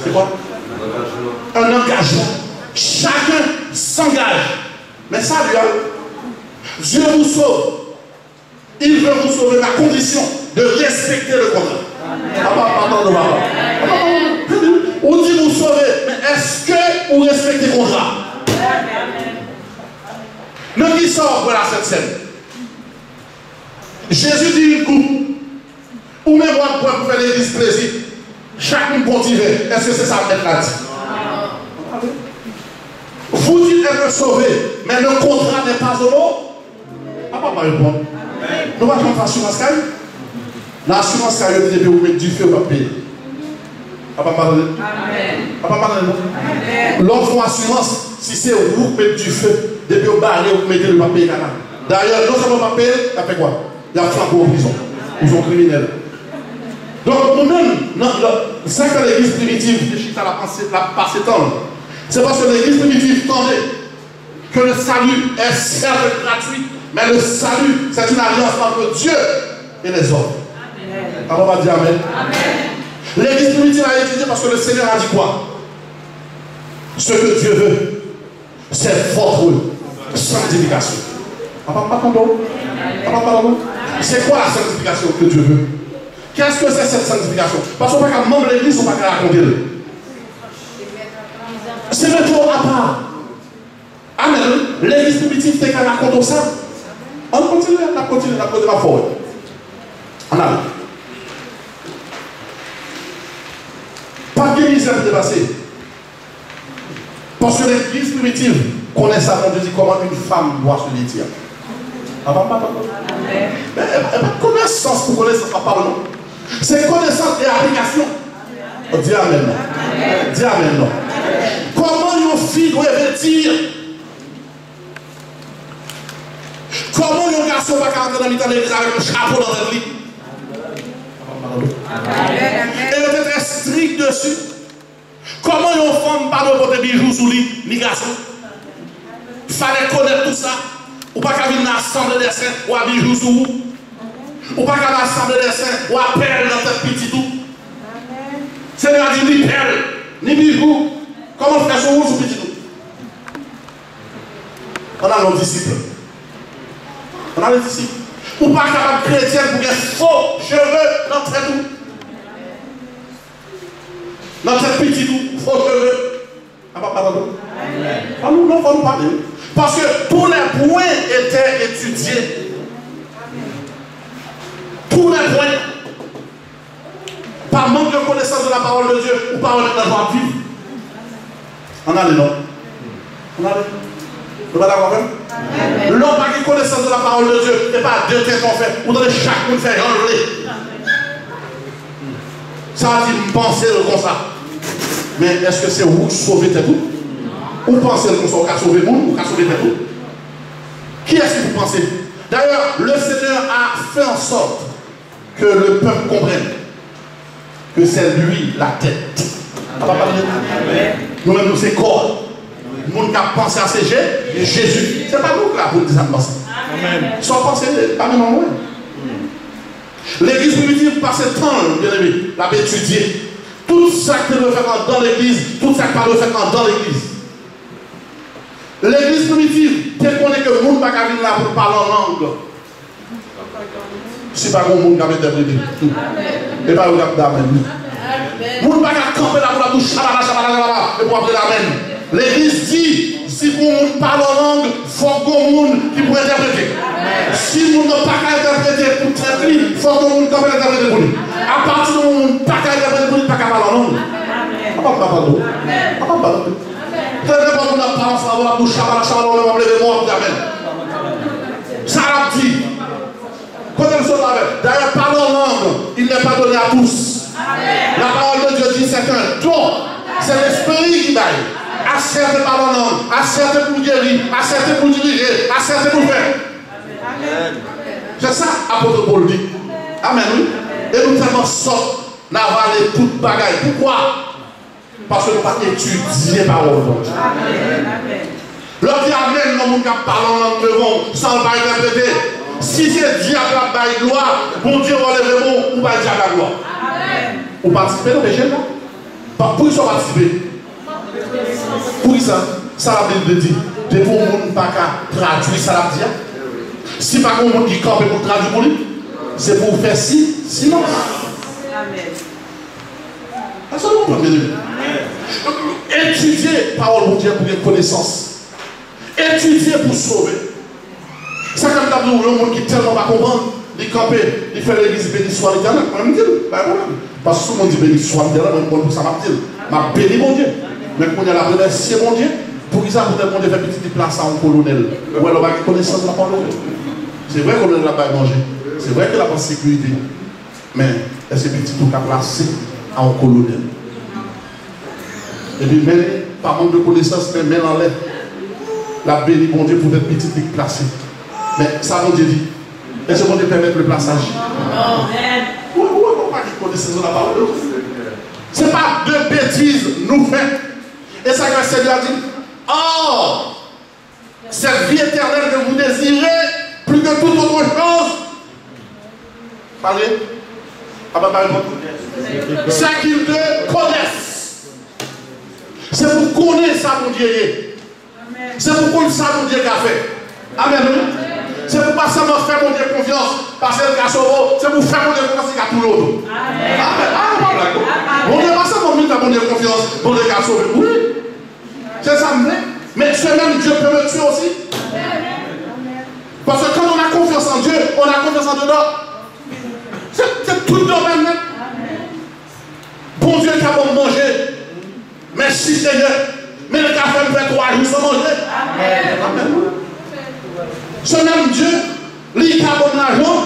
C'est quoi? Un engagement. Chacun s'engage. Mais ça, Dieu vous sauve. Il veut vous sauver la condition de respecter le contrat. On dit vous sauver, mais est-ce que vous respectez le contrat? Nous qui sort voilà cette scène. Jésus dit une coupe. Ou même moi pour faire l'église plaisir. Chacun continue. Est-ce que c'est ça que l'a dit? Vous dites être sauvé, mais le contrat n'est pas au mot. Ah, pas répondre. Nous allons faire l'assurance caille. L'assurance caille, vous devez vous mettre du feu pour payer. Ah, pas parler. Ah, pas parler. L'autre assurance, si c'est vous qui mettez du feu, depuis vous barrez, vous mettez le papier canal. D'ailleurs, non seulement le papier, il a fait quoi? Il y a flanc en prison. Ils sont criminels. Donc, nous-mêmes, c'est que l'église primitive, la passé temps, c'est parce que l'église primitive tendait que le salut est certes gratuit, mais le salut, c'est une alliance entre Dieu et les hommes. Alors, on va dire Amen. L'église primitive a étudié parce que le Seigneur a dit quoi? Ce que Dieu veut, c'est votre sanctification. C'est quoi la sanctification que Dieu veut? Qu'est-ce que c'est cette sanctification? Parce qu'on ne peut pas membre de l'église, on ne peut pas raconter. C'est le jour à part. Amen. L'église primitive, c'est qu'elle raconte ça. On continue, on continue ma foi. On a. Pas de misère pour dépasser. Parce que l'église primitive connaît ça, on dit comment une femme doit se vêtir. Mais elle n'a pas connaissance pour connaître sa parole. C'est connaissance et application. Dis Amen. Dis Amen. Comment une fille doit vêtir? Comment un garçon va rentrer dans l'église avec un chapeau dans l'église? Et il est très strict dessus. Comment une femme ne peut pas porter bijoux sous lui, ni garçon? Il fallait connaître tout ça. Ou pas qu'à venir l'assemblée des saints ou à bijoux sous vous. Ou pas qu'à l'assemblée des saints ou à perle dans cette petite tout. Seigneur a dit ni perle, ni bijoux. Comment faire sur vous sous petit tout? On a nos disciples. On a les disciples. Ou pas capable chrétien pour faire faux cheveux dans cette tout. Dans cette petite tout, faux cheveux. Ah, pardon. Nous ne faut pas parler. Parce que tous les points étaient étudiés. Tous les points. Par manque de connaissance de la parole de Dieu ou par la joie vive. On a les noms. On a les noms. Vous n'êtes pas d'accord avec? L'homme n'a pas connaissance de la parole de Dieu. Et pas deux têtes qu'on fait. Vous donnez chaque monde faire enlever. Ça a dit penser comme ça. Mais est-ce que c'est vous qui sauvez tout? Ou pensez que vous avez sauvé le monde ou vous avez sauvé tout? Qui est-ce que vous pensez? D'ailleurs, le Seigneur a fait en sorte que le peuple comprenne que c'est lui la tête. Nous-mêmes, nous, c'est corps. Le monde qui a pensé à ces Jésus. Ce n'est pas nous là pour dire ça. Soit pensé, pas même en moi. L'église primitive passait le temps, bien aimé, l'avait étudié. Tout ça que veut faire dans l'église, tout ça que veut faire dans l'église. L'église primitive, tel qu'on est que le monde ne va pas venir là pour parler en langue. Si pas le monde qui a interprété. Et pas le monde qui a amen. Le monde ne va pas camper là pour la bouche, et pour appeler l'amen. L'église dit, si le monde parle en langue, il faut que le monde qui peut interpréter. Si le monde n'a pas qu'à interpréter pour traiter, il faut que le monde qui peut interpréter pour lui. À partir du moment où il n'a pas qu'à interpréter pour lui, il n'a pas qu'à parler en langue. Ça a dit. D'ailleurs, parler en langue, il n'est pas donné à tous. La parole de Dieu dit c'est un don. C'est l'esprit qui baille. À certains parler en langue, à certains pour guérir, à certains pour diriger, à certains pour faire. C'est ça, apôtre Paul dit. Amen. Et nous tellement sorte d'avaler toute bagaille. Pourquoi? Parce que nous n'avons pas étudié la parole de Dieu. L'autre dit Amen, dans mon cas parlant en langue devant, sans le pas interpréter. Si c'est diable la baille gloire, bon Dieu va lever bon, ou pas diable la gloire. Vous participez dans les jeunes là? Pour ils sont participés. Pour ça, ça la Bible dit. De pour le monde pas qu'à traduire ça la dit. Si pas qu'on monde qui campe pour traduire pour lui, c'est pour faire silence. Amen. Étudier parole de Dieu pour une connaissance. Étudier pour sauver. le monde qui tellement va comprendre, il campe, il fait l'église béni soit l'éternel. Moi, je me dis, parce que tout le monde dit béni soit l'éternel, moi, pour ça, je vais béni mon Dieu. Mais quand il y a la remercier mon Dieu, pour qu'ils aient mon Dieu fait petite place en colonel. Ou alors, on va connaissance de la parole de Dieu. C'est vrai qu'on n'a pas mangé. C'est vrai qu'il n'a pas de sécurité. Mais est-ce que petit tout cas placé en colonel? Et puis, même par manque de connaissance, mais en l'air, la béni mon Dieu pour être petit placé. Mais ça, mon Dieu dit, est-ce que mon Dieu permet le plaçage? Oui, on va connaissance de la parole de Dieu. Ce n'est pas de bêtises nous faisons. Et ça que le Seigneur dit, oh, cette vie éternelle que vous désirez, plus que toute autre chose. Parlez. C'est qu'ils te connaissent. C'est pour connaître ça, mon Dieu. C'est pour connaître ça, mon Dieu, qu'a fait. Amen. C'est pour pas seulement faire mon Dieu confiance, parce que le cas c'est pour faire mon Dieu confiance à tout l'autre. Amen. Mon Dieu, pas seulement mon Dieu confiance, mon Dieu qu'a sauvé. Oui. C'est ça, mais ce même Dieu peut me tuer aussi. Parce que quand on a confiance en Dieu, on a confiance en Dieu. C'est tout le domaine. Bon Dieu qui a bon manger. Merci Seigneur. Mais le café me fait 3 jours sans manger. Amen. Ce même Dieu, lui qui a bon argent,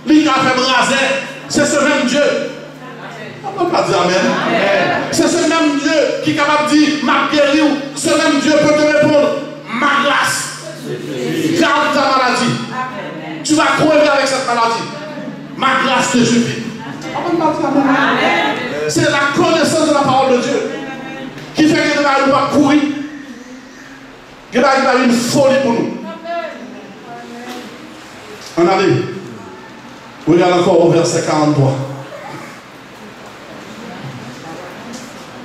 lui qui a fait braser, c'est ce même Dieu. On ne peut pas dire Amen. C'est ce même Dieu qui est capable de dire, ma guéri, ce même Dieu peut te répondre, ma grâce. Garde ta maladie. Tu vas crever avec cette maladie. Ma grâce te suffit. C'est la connaissance de la parole de Dieu qui fait que nous ne pouvons pas courir. Il y a une folie pour nous. On arrive. Regarde encore au verset 43.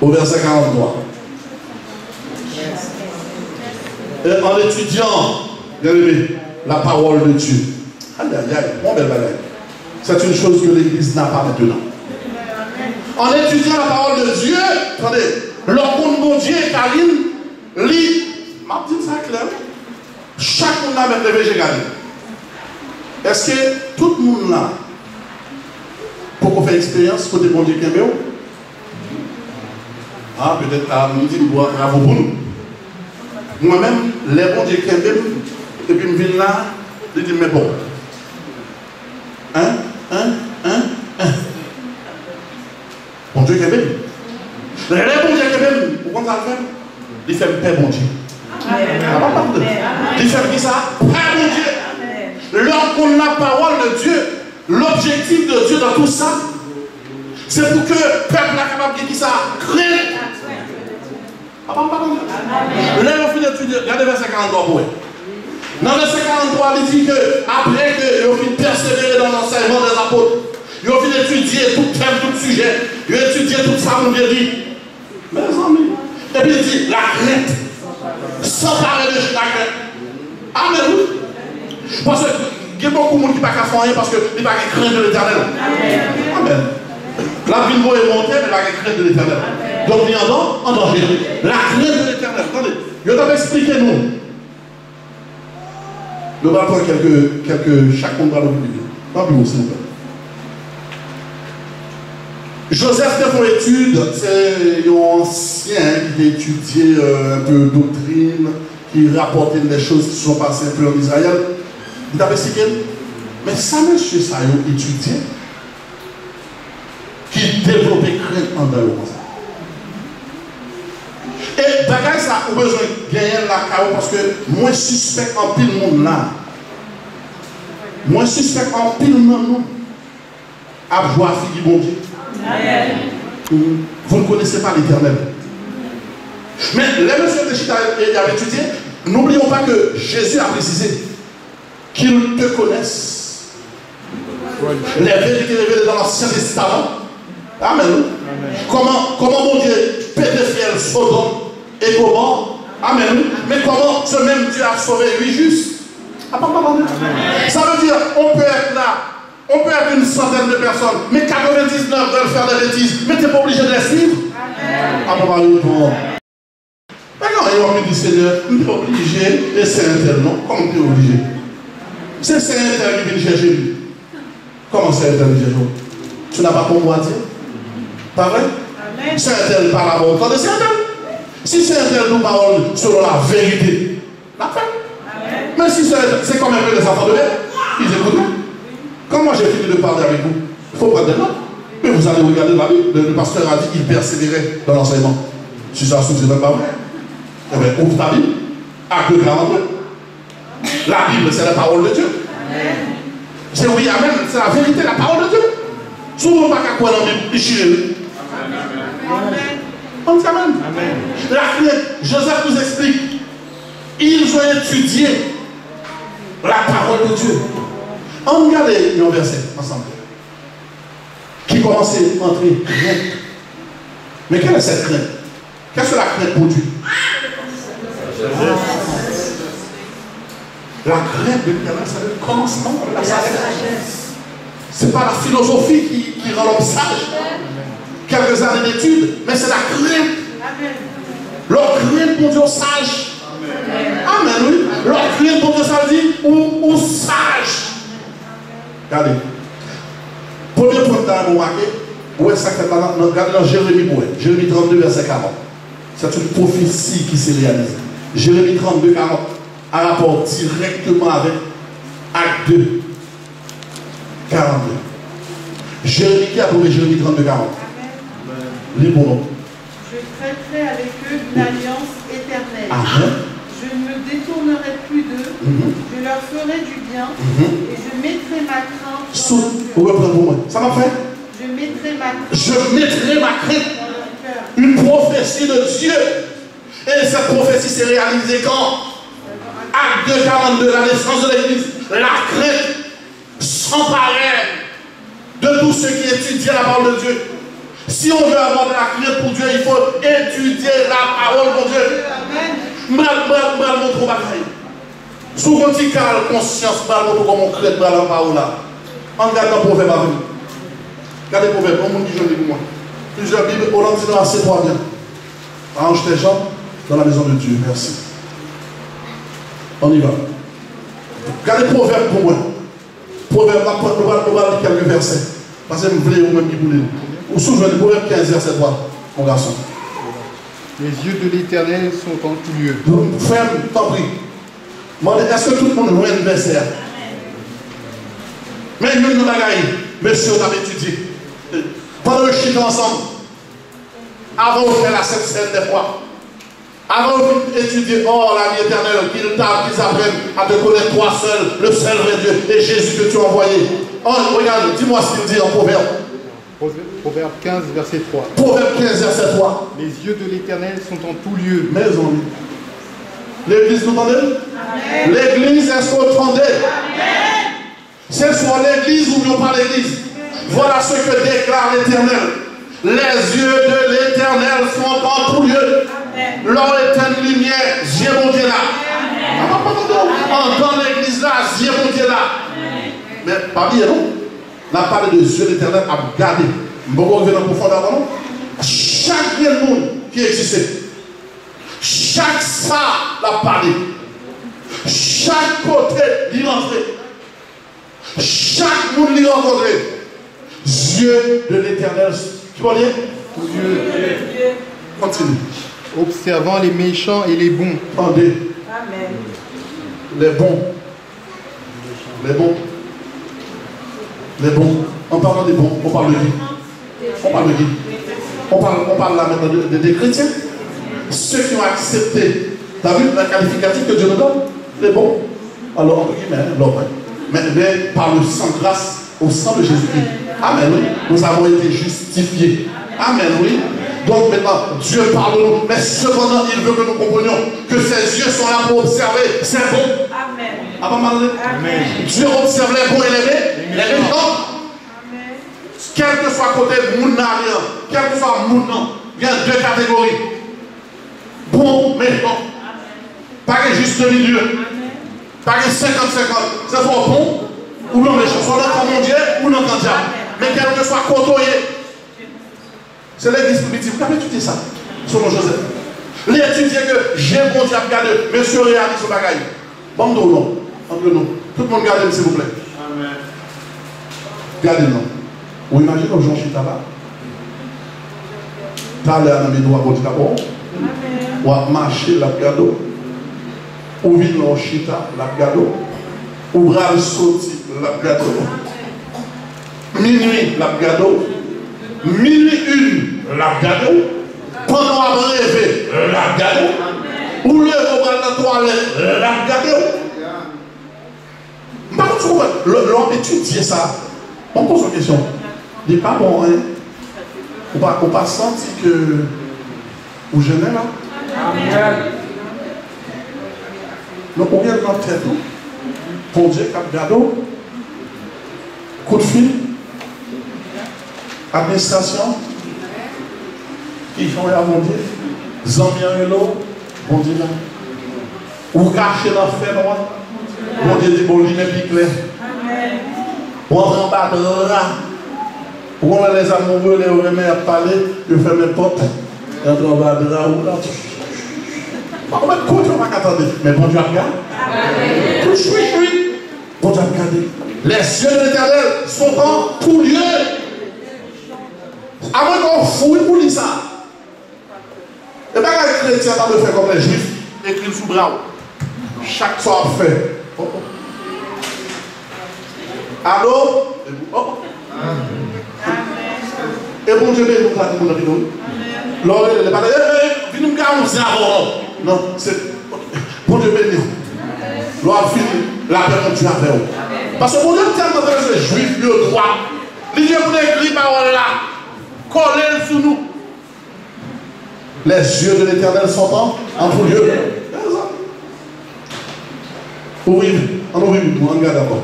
Au verset 43. Et en étudiant, bien aimé, la parole de Dieu. Aïe, aïe, aïe, mon bel bagaille. C'est une chose que l'Église n'a pas maintenant. En étudiant la parole de Dieu, attendez, l'homme mon Dieu, Karine, lit, m'a dit ça clair. Chaque monde a même levé, j'ai gagné. Est-ce que tout le monde là, pour qu'on fasse expérience, côté bon Dieu Kembéo? Ah, peut-être à nous dire, bravo pour nous. Moi-même, les bons Dieu Kembéo, et puis je viens là, je dis, mais bon. Bon Dieu Kembéo. Les bons Dieu Kembéo, pourquoi ça le fait? Il fait paix, bon Dieu. Il fait qui ça? Paix, bon Dieu. Lorsqu'on a la parole de Dieu, l'objectif de Dieu dans tout ça, c'est pour que le peuple est capable de dire ça, crée. Là, on finit d'étudier, regardez verset 43 pour eux. Dans le verset 43, il dit que après qu'ils ont fini de persévérer dans l'enseignement des apôtres, ils ont fini d'étudier tout thème, tout sujet, ils ont étudié tout ça, mon Dieu dit. Mes amis. Et puis il dit, la crainte, s'emparer de la crainte. Amen. Parce que il y a beaucoup de monde qui ne peuvent pas faire rien parce qu'ils n'ont pas de crainte de l'éternel. Amen. La vie est montée, mais la crainte de l'éternel. Donc il y a en danger. La crainte de l'éternel. Attendez, je vais expliquer nous. Nous allons prendre quelques chacun va le publier. Pas plus, s'il vous plaît. Joseph de son étude, c'est un ancien qui a étudié un peu de doctrine, qui rapportait des choses qui sont passées un peu en Israël. Il t'a expliqué. Mais ça, monsieur, ça a étudié, qui développait crainte en dehors. Et bagage ça a besoin de gagner la chaos parce que moi suspect en pile monde là. Moi suspect en pile monde à voir fille bon Dieu. Vous ne connaissez pas l'Éternel. Mais les messieurs de Chita avaient étudié, n'oublions pas que Jésus a précisé qu'ils te connaissent. Les vérités révélées dans l'Ancien Testament. Amen. Comment mon Dieu pédophile Sodome et comment? Amen. Mais comment ce même Dieu a sauvé 8 justes? Ça veut dire on peut être là. On peut être une centaine de personnes, mais 99 veulent faire des bêtises, mais tu n'es pas obligé de les suivre. Amen. Mais non, il va me dire, Seigneur, tu es obligé, et c'est un tel nom, comment tu es obligé? C'est Saint-Inter qui vient chercher lui. Comment Saint-Inter vient chercher? Tu n'as pas ton mot à dire? Pas vrai? Saint-Inter par la bonne. Attendez, Saint-Inter. Si Saint-Inter nous parle selon la vérité, la fait. Mais si c'est comme un peu les enfants de l'air, ils écoutent. Quand moi j'ai fini de parler avec vous, il faut prendre des notes. Mais vous allez regarder la Bible. Le pasteur a dit qu'il persévérait dans l'enseignement. Si ça se n'est pas vrai, eh bien, ouvre ta Bible. Acte 42. La Bible, c'est la parole de Dieu. C'est oui, amen. C'est la vérité, la parole de Dieu. Souvent, pas qu'à quoi dans la Bible, il on dit amen. La crainte, Joseph nous explique. Ils ont étudié la parole de Dieu. On regarde un verset ensemble. Qui commençait à entrer crainte. Mais quelle est cette crainte? Qu'est-ce que la crainte produit? La crainte de l'Éternel, c'est le commencement de la sagesse. Ce n'est pas la philosophie qui rend l'homme sage. Quelques années d'études, mais c'est la crainte. Leur crainte pour Dieu sage. Amen, oui. Leur crainte pour Dieu, ça veut dire ou sage. Regardez. Premier point que vous remarquez, regardez dans Jérémie 32, verset 40. C'est une prophétie qui s'est réalisée. Jérémie 32, 40 a rapport directement avec Acte 2, 42. Jérémie qui a trouvé Jérémie 32, 40. Libre pour nous. Je traiterai avec eux une alliance éternelle. Amen. Je ne me détournerai plus d'eux. Je leur ferai du bien. Et je mettrai ma crainte dans leur cœur. Ça m'a fait? Je mettrai ma crainte. Je mettrai ma crainte. Dans leur cœur. Une prophétie de Dieu. Et cette prophétie s'est réalisée quand? Acte 2, 42, la naissance de l'Église. La crainte s'emparait de tous ceux qui étudient la parole de Dieu. Si on veut avoir de la crainte pour Dieu, il faut étudier la parole de Dieu. Mal mon trop bagaille. Sous mon petit calme, conscience, mal mon trop comme on crée dans la parole là. En regardant le proverbe avec nous. Regardez le proverbe, on me dit je lis pour moi. Plusieurs Bibles, on en dit non, assez-toi bien. Arrange tes jambes dans la maison de Dieu. Merci. On y va. Regardez le proverbe pour moi. Proverbe, on va lire quelques versets. Parce que vous voulez vous-même qui voulez. Ou souvenez le proverbe 15, verset 3, mon garçon. Les yeux de l'Éternel sont en tout lieu. Frère, t'en prie. Est-ce que tout le monde loin de verset? Mais nous nous bagaille. Monsieur, on a étudié. Pendant le chute ensemble. Avant de faire la cette scène des fois. Avant d'étudier, oh la vie éternelle, qu'ils apprennent à te connaître toi seul, le seul vrai Dieu, et Jésus que tu as envoyé. Oh, regarde, dis-moi ce qu'il dit en proverbe. Proverbe 15, verset 3. Proverbe 15, verset 3. Les yeux de l'Éternel sont en tout lieu. Mes amis. L'église, vous entendez? L'église, est-ce que vous entendez? C'est soit l'église ou non pas l'église. Voilà ce que déclare l'Éternel. Les yeux de l'Éternel sont en tout lieu. L'or est une lumière, Dieu mon Dieu là. Dans l'église là, Dieu mon Dieu là. Mais parmi non, on a parlé de Dieu l'Éternel à garder. Bon, on va dans profondeur, non? Chaque monde qui existait, chaque ça l'a parlé. Chaque côté l'y rentrait. Chaque monde l'y rencontrait. Dieu de l'Éternel. Tu vois bien? Dieu. Continue. Observant les méchants et les bons. Attendez. Amen. Les bons. Les bons. Les bons. En parlant des bons, on parle de qui? On parle de qui? On parle là maintenant des chrétiens. Ceux qui ont accepté. Tu as vu la qualificative que Dieu nous donne? Les bons. Alors, entre guillemets, l'homme. Mais par le sang grâce au sang de Jésus-Christ. Amen, oui. Nous avons été justifiés. Amen, oui. Donc maintenant, Dieu parle de nous. Mais cependant, il veut que nous comprenions que ses yeux sont là pour observer. C'est bon. Amen. Amen. Dieu observe les bons et les méchants. Quel que soit côté moun n'arrière, quel que soit moun non, il y a deux catégories. Bon, méchant. Pas que juste le milieu. Pas que 50-50. C'est soit bon ou non méchant. Soit dans mon Dieu ou non dans diable. Mais quel que soit côtoyé. C'est l'église primitive. Vous avez étudié ça, selon Joseph. L'étudier que j'ai bon diable, regardez, monsieur réalise ce bagaille. Bon, non. entre nous. Tout le monde garde, s'il vous plaît. Amen. Gardez-nous. Vous imaginez que Jean Chita là? T'as l'air dans mes doigts pour dire d'abord. Ou à marcher la gado. Ou vient dans Chita la gado. Ou bras sauter la gado. Minuit la gado. Minuit une la gado. Pendant à rêver la gado. Ou le bras dans la toilette la gado. L'homme étudie ça. On pose une question. Il n'est pas bon, hein? On ne pas sentir que vous gênez là? Donc on vient de notre tête. Pour Dieu, cap gado, coup de fil, administration, qui font à mon Dieu, Zambien et l'eau, bon Dieu là. Ou cacher l'enfer noir, bon Dieu dit bon, lui met clair. Ou entrer en bas de là. Ou on a les amoureux, les remèdes à parler, je fais mes portes, et entrer en bas de là, ou là. On va quoi, on va attendre. Mais bon Dieu, regarde. Tout chouï. Bon Dieu, regardez. Les yeux de l'Éternel sont en tout lieu. Avant qu'on fouille pour lui ça. Et bien, les chrétiens ont fait comme les juifs, écrit sous bras. Chaque soir fait. Allô? Et bon Dieu, nous avons dit, nous avons dit, l'homme, il n'est pas là, viens nous garder, c'est avant. Non, c'est. Bon Dieu, béni. L'homme fini, la paix continue à faire. Parce que bon Dieu, tellement de juifs, le droit. Les yeux pour écrire parole là, coller sous nous. Les yeux de l'Éternel sont en tout lieu. Oui, on regarde d'abord.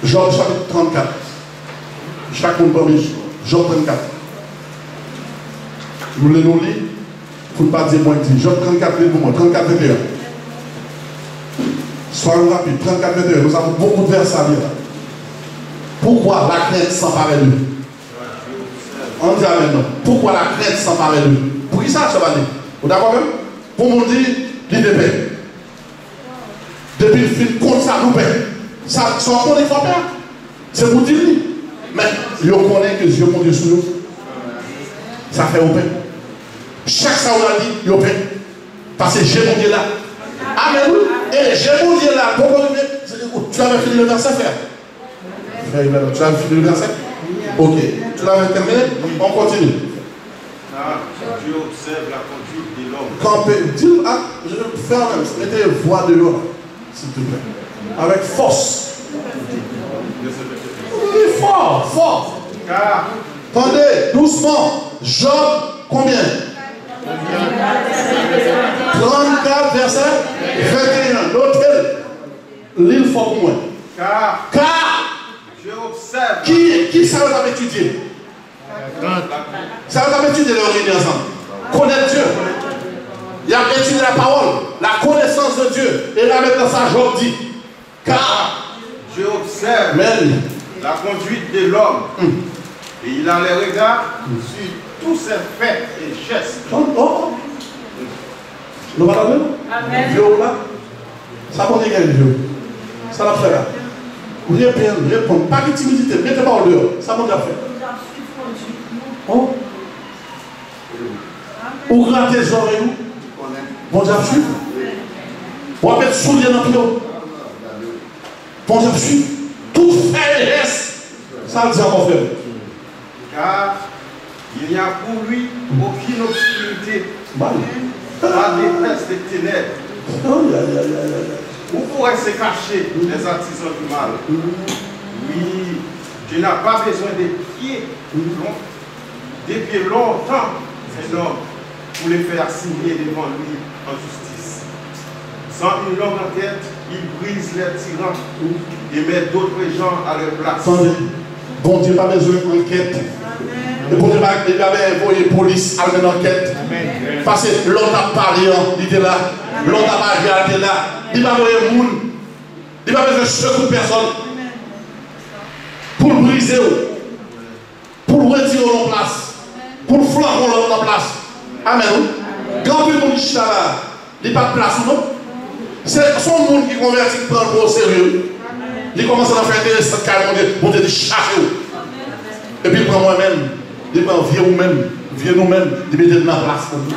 Job chapitre 34. Chaque monde parmi Job 34. Nous les nous lire. Pour ne pas dire moins dit. Job 34, pour moi. 34, 21. Soyons rapides. 34, 21. Nous avons beaucoup de versets à lire. Pourquoi la crainte s'empare de nous? On dit maintenant. Pourquoi la crainte s'empare de nous? Pour qui ça, va dire? Vous d'accord même? Pour nous dire, l'idée paix. Depuis le film, contre ça, nous paix. Ça, c'est encore des fois peur. C'est pour dire. Mais, je connais que Dieu monte sur nous. Ça fait au paix. Chaque ça on a dit, il y a paix. Parce que j'ai mon Dieu là. Amen. Et j'ai mon Dieu là. Tu avais fini le verset, frère? Tu avais fini le verset? Ok. Tu l'avais terminé? On continue. Dieu observe la conduite de l'homme. Campez. Dis, je vais faire même. Mettez voix de l'homme, s'il te plaît. Avec force. Oui, fort, fort. Attendez, doucement. Job, combien? 34, verset 21. L'autel. L'île fort pour moi. Car Dieu observe. Qui ça va étudier? Ça va étudier leur réunion ensemble. Connaître Dieu. Il a étudié la parole, la connaissance de Dieu. Et là maintenant ça, Job dit. Car Dieu observe la conduite de l'homme. Et il a les regards sur tous ses faits et gestes. Nous parlons? Amen. Dieu là. Ça va dire Dieu. Ça l'a fait là. Répondre. Pas de timidité. Mettez pas en dehors. Ça m'a fait. Oh. Ou grand tes oreilles. Bon Dieu suit. Ou avec soulier dans le pied. Bon Dieu suit. Tout fait et reste. Ça le dit encore fait. Car il n'y a pour lui aucune obscurité. Pas de détresse des ténèbres. Où pourrait se cacher les artisans du mal? Oui, tu n'as pas besoin des pieds longs, longtemps, un homme, pour les faire signer devant lui en justice. Sans une longue enquête, il brise les tyrans et met d'autres gens à leur place. Bon Dieu, pas besoin d'enquête. Et pour il avait envoyé la police à une enquête. Parce que l'autre a parlé, il était là. L'autre a parlé, il était là. Il va envoyer le monde. Il va besoin de secours personne. Pour le briser, pour le retirer en place, pour le flanquer en place. Amen. Quand il y a là, il n'y a pas de place, non? C'est son monde qui convertit, qui prend le au sérieux. Il commence à faire intéressant, car mon Dieu dit cherchez. Et puis il prend moi-même, il prend vieux nous-mêmes, il met dans la place pour nous.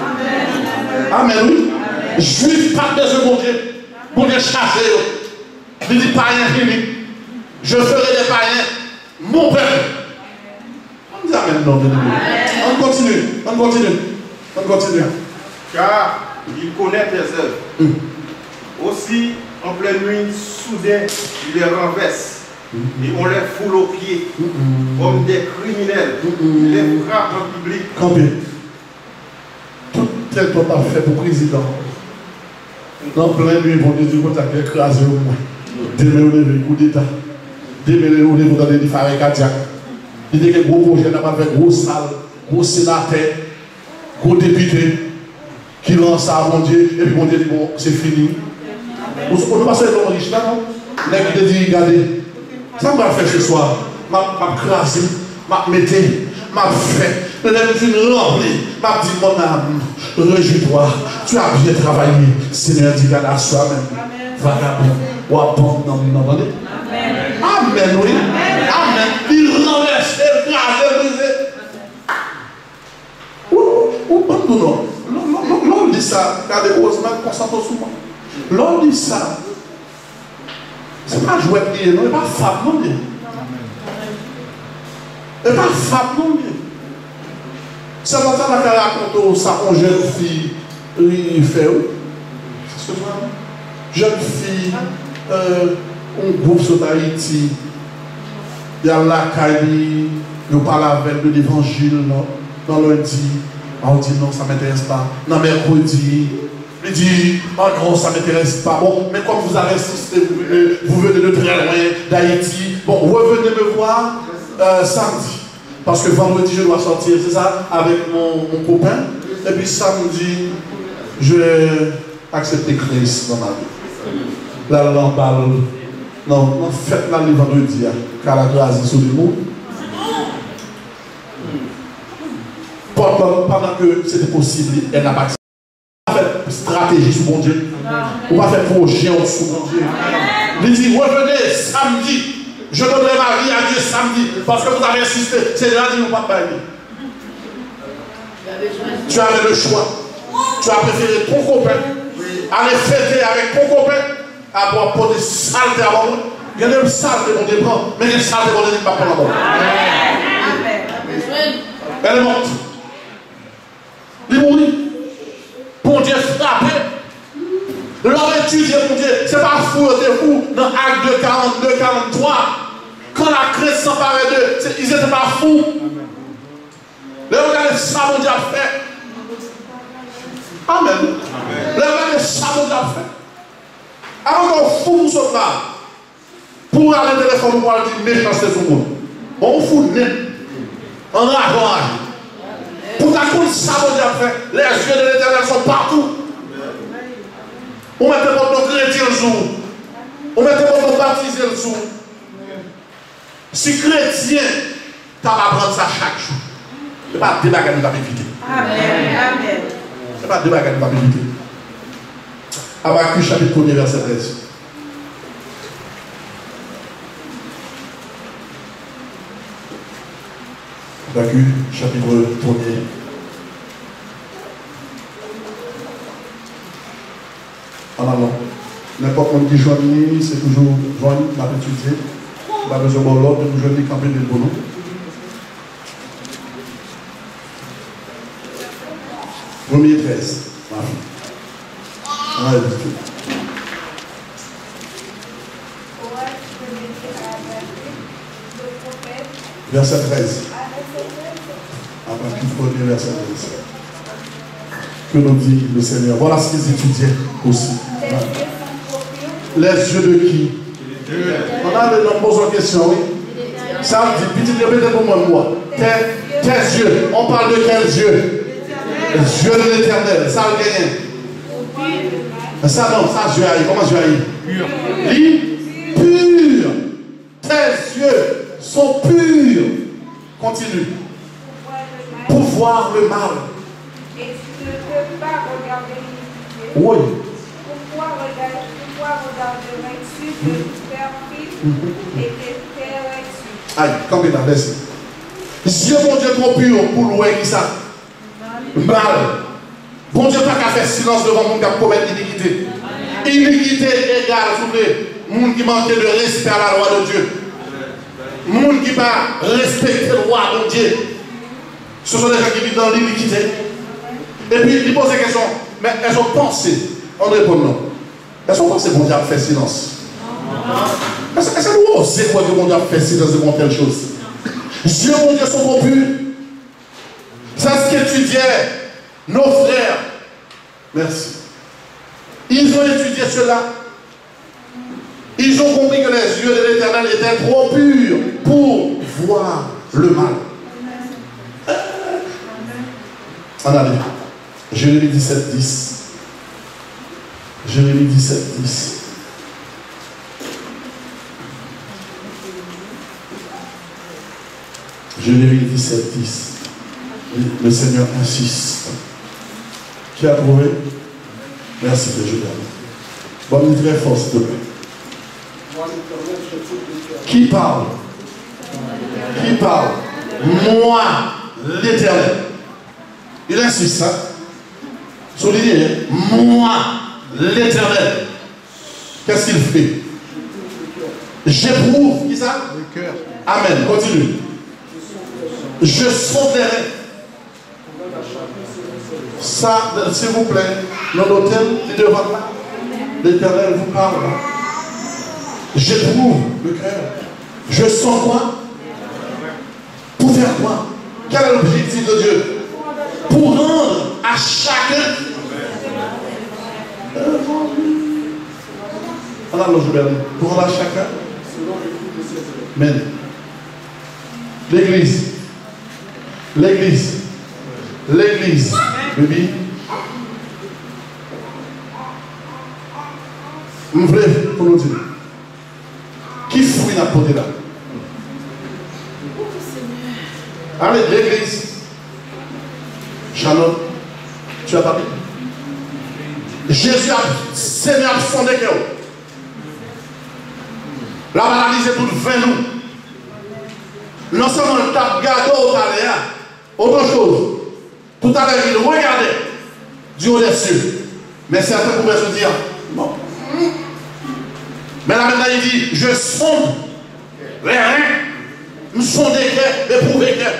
Amen, oui. Juif, pas de mon Dieu, pour les chercher. Il dit païen fini. Je ferai des païens mon peuple. On dit amen, non, on continue. Car il connaît tes œuvres. Aussi, en pleine nuit, soudain, il les renverse. Et on les foule aux pieds, comme des criminels. Il les frappe en public. Campé. Tout tel qu'on a fait pour le président. Dans pleine nuit, pour Dieu, qu'on t'a écrasé au moins. Demain, on est coup d'État. Demain, on est dans des différents cardiaques. Il dit que gros projet n'a pas fait gros salle, gros sénateur, gros député qui lance ça à mon Dieu, et puis mon Dieu dit bon, c'est fini. On ne passe pas dans riche là, non? N'est-ce qu'il dit, regardez, ça m'a fait ce soir, m'a crasé, m'a metté, m'a fait, mais elle est remplie, m'a dit mon âme, réjouis-toi, tu as bien travaillé, Seigneur dit à soi-même, vagabond, ou abandonné. Amen, oui. Amen. Il renverse, il brisé. Non. L'on dit ça, regardez, heureusement, concentrons sur moi. L'on dit ça. C'est pas jouer de non, c'est pas fab non. C'est pas fab non. C'est pas ça la raconte ça, une jeune fille, il fait où? C'est ce que je jeune fille, un groupe sur Haïti, il y a la Kali, il parle avec de l'évangile, dans lundi, on dit non, ça ne m'intéresse pas. Non, mercredi, il dit, oh non, ça ne m'intéresse pas. Bon, mais comme vous avez insisté, vous venez de très loin d'Haïti, bon, revenez me voir samedi. Parce que vendredi, je dois sortir, c'est ça, avec mon copain. Et puis samedi, je vais accepter Christ dans ma vie. Là, l'emballe. Non, faites-la le vendredi, car la grâce est sur le monde. Pendant que c'était possible, elle n'a pas fait stratégie sur mon Dieu. On va faire projet sur mon Dieu. Il dit, revenez samedi. Je donnerai ma vie à Dieu samedi. Parce que vous avez insisté. C'est lundi ou pas bailler. Tu avais le choix. Tu as préféré ton copain. Aller fêter avec ton copain. Avoir pour des saletés à moi. Il y a des saletés qu'on déprend. Mais des saletés qu'on ne dit pas pour la mort. Elle est morte. Il mourit. Pour Dieu frapper. L'homme étudié, mon Dieu, c'est pas fou, c'est fou. Dans Acte 2, 42, 43, quand la crainte s'emparait d'eux, ils n'étaient pas fous. Là, regardez ça, mon Dieu a fait. Amen. Là, regardez ça, mon Dieu a fait. Avant qu'on fout pour ce pas, pour aller au téléphone, pour aller dire méchanceté sur le monde. On fout net. On rage. Pour t'accomplir ça, mon Dieu a fait. Les yeux de l'Éternel sont partout. On met notre chrétien le jour. On met notre baptisé le jour. Si chrétien, tu vas prendre ça chaque jour. Ce n'est pas des bagages que tu vas éviter. Amen. Ce n'est pas des bagages que tu vas éviter. Habakkuk chapitre 1er, verset 13. Habakkuk chapitre 1er. En avant. N'importe qui joigne, c'est toujours joindre, m'a étudié. Pas besoin de l'ordre, nous joignons camper de boulot. Premier 13. Verset 13. Habakkuk 1er, verset 13. Que nous dit le Seigneur. Voilà ce qu'ils étudiaient aussi. Les yeux de qui? On a de nombreuses questions, oui. Ça dit, petit répétez pour moi. Tes yeux. On parle de quels yeux? Les yeux de l'Éternel. Ça le gagne. Ça non, ça yeux aïe. Comment yeux aïe? Pur. Tes yeux sont purs. Continue. Pour voir le mal. Et tu ne peux pas regarder l'iniquité. Oui. regarderais-tu de faire pire et te tairais-tu? Aïe, quand il a laissé. Dieu, mon Dieu, trop pur pour louer qui ça? Mal. Bon Dieu, pas qu'à faire silence devant le monde qui a commis l'iniquité. Iniquité égale, s'il vous plaît, monde qui manque de respect à la loi de Dieu. Monde qui va respecter le roi de Dieu. Ce sont des gens qui vivent dans l'iniquité. Et puis, ils posent des questions. Mais elles ont pensé. On répond non. Elles ont pensé que bon Dieu a fait silence. Est-ce que vous osez quoi que mon Dieu a fait silence devant telle chose? Dieu, mon Dieu, sont corrompus. C'est ce qu'étudiaient nos frères. Merci. Ils ont étudié cela. Ils ont compris que les yeux de l'Éternel étaient trop purs pour voir le mal. En allez. Jérémie 17, 10. Jérémie 17, 10. Jérémie 17, 10. Le Seigneur insiste. Qui a trouvé? Merci de Jésus. Bon, une très fort, s'il te plaît. Qui parle? Qui parle? Moi, l'Éternel. Il insiste, hein? Soulignez, moi, l'Éternel. Qu'est-ce qu'il fait? J'éprouve, qui ça? Le cœur. Amen, continue. Je sonderai. Ça, s'il vous plaît, l'hôtel est devant là. L'Éternel vous parle. J'éprouve le cœur. Je sens quoi? Pour faire quoi? Quel est l'objectif de Dieu? Pour rendre à chacun. Pour rendre à chacun. Amen. L'église. L'église. L'église. Baby. Je voulais pour nous dire. Qui fruit la portée là? Allez, l'église. Shalom. Tu as pas dit? Jésus a Seigneur son cœur. La maladie est toute vaine nous. Non seulement le tape gâteau au taléa, autre chose. Tout à l'heure, il regardait du haut des cieux. Mais certains pouvaient se dire, bon. Mais là maintenant, il dit, je sonde les reins, nous sonde les cœurs, éprouve les cœurs.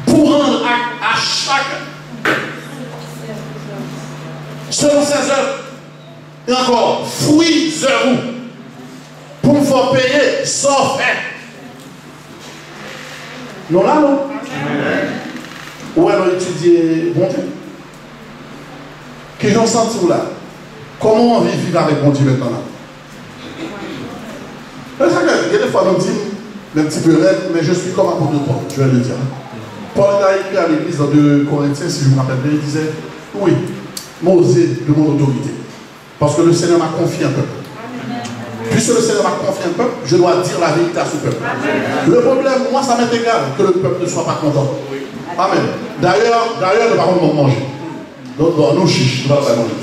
Pour rendre à chacun, selon ses œuvres, et encore, fruits de vous, pour me faire payer sans fait. Non, là, non. Ou alors étudier bon Dieu. Que j'en sens tout là. Comment on vit vivre avec bon Dieu maintenant là? Il y a des fois, on dit, un petit peu raide, mais je suis comme apôtre de Paul, je vais le dire. Paul a écrit à l'église dans 2 Corinthiens, si je me rappelle bien, il disait, oui, m'oser de mon autorité. Parce que le Seigneur m'a confié un peuple. Puisque le Seigneur m'a confié un peuple, je dois dire la vérité à ce peuple. Le problème, moi, ça m'est égal que le peuple ne soit pas content. Amen. D'ailleurs, le parole va manger. Donc, nous chiches, nous ne allons pas manger.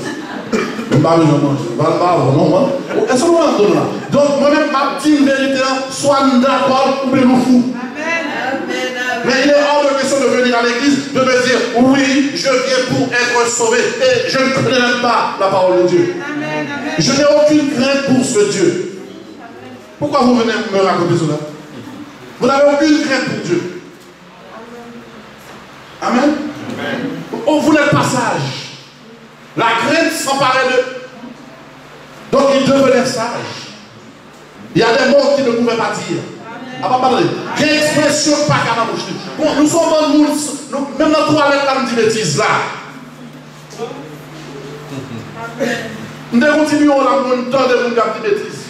Nous ne allons pas manger. Nous allons pas manger. Est-ce que nous allons là? Donc, moi-même, ma petite vérité, soit d'accord ou bien nous fous. Mais il est hors de question de venir à l'église, de me dire, oui, je viens pour être sauvé. Et je ne connais même pas la parole de Dieu. Je n'ai aucune crainte pour ce Dieu. Pourquoi vous venez me raconter cela? Vous n'avez aucune crainte pour Dieu. Amen. Oh, vous n'êtes pas sage. La crainte s'emparait d'eux. Donc ils devenaient sages. Il y a des mots qu'ils ne pouvaient pas dire. Ah, pas parler. Quelle expression pas qu'à la bouche. Bon, nous sommes dans le monde, même dans la toilette, là, nous dit bêtises là. Nous continuons là, nous temps de nous dire bêtises.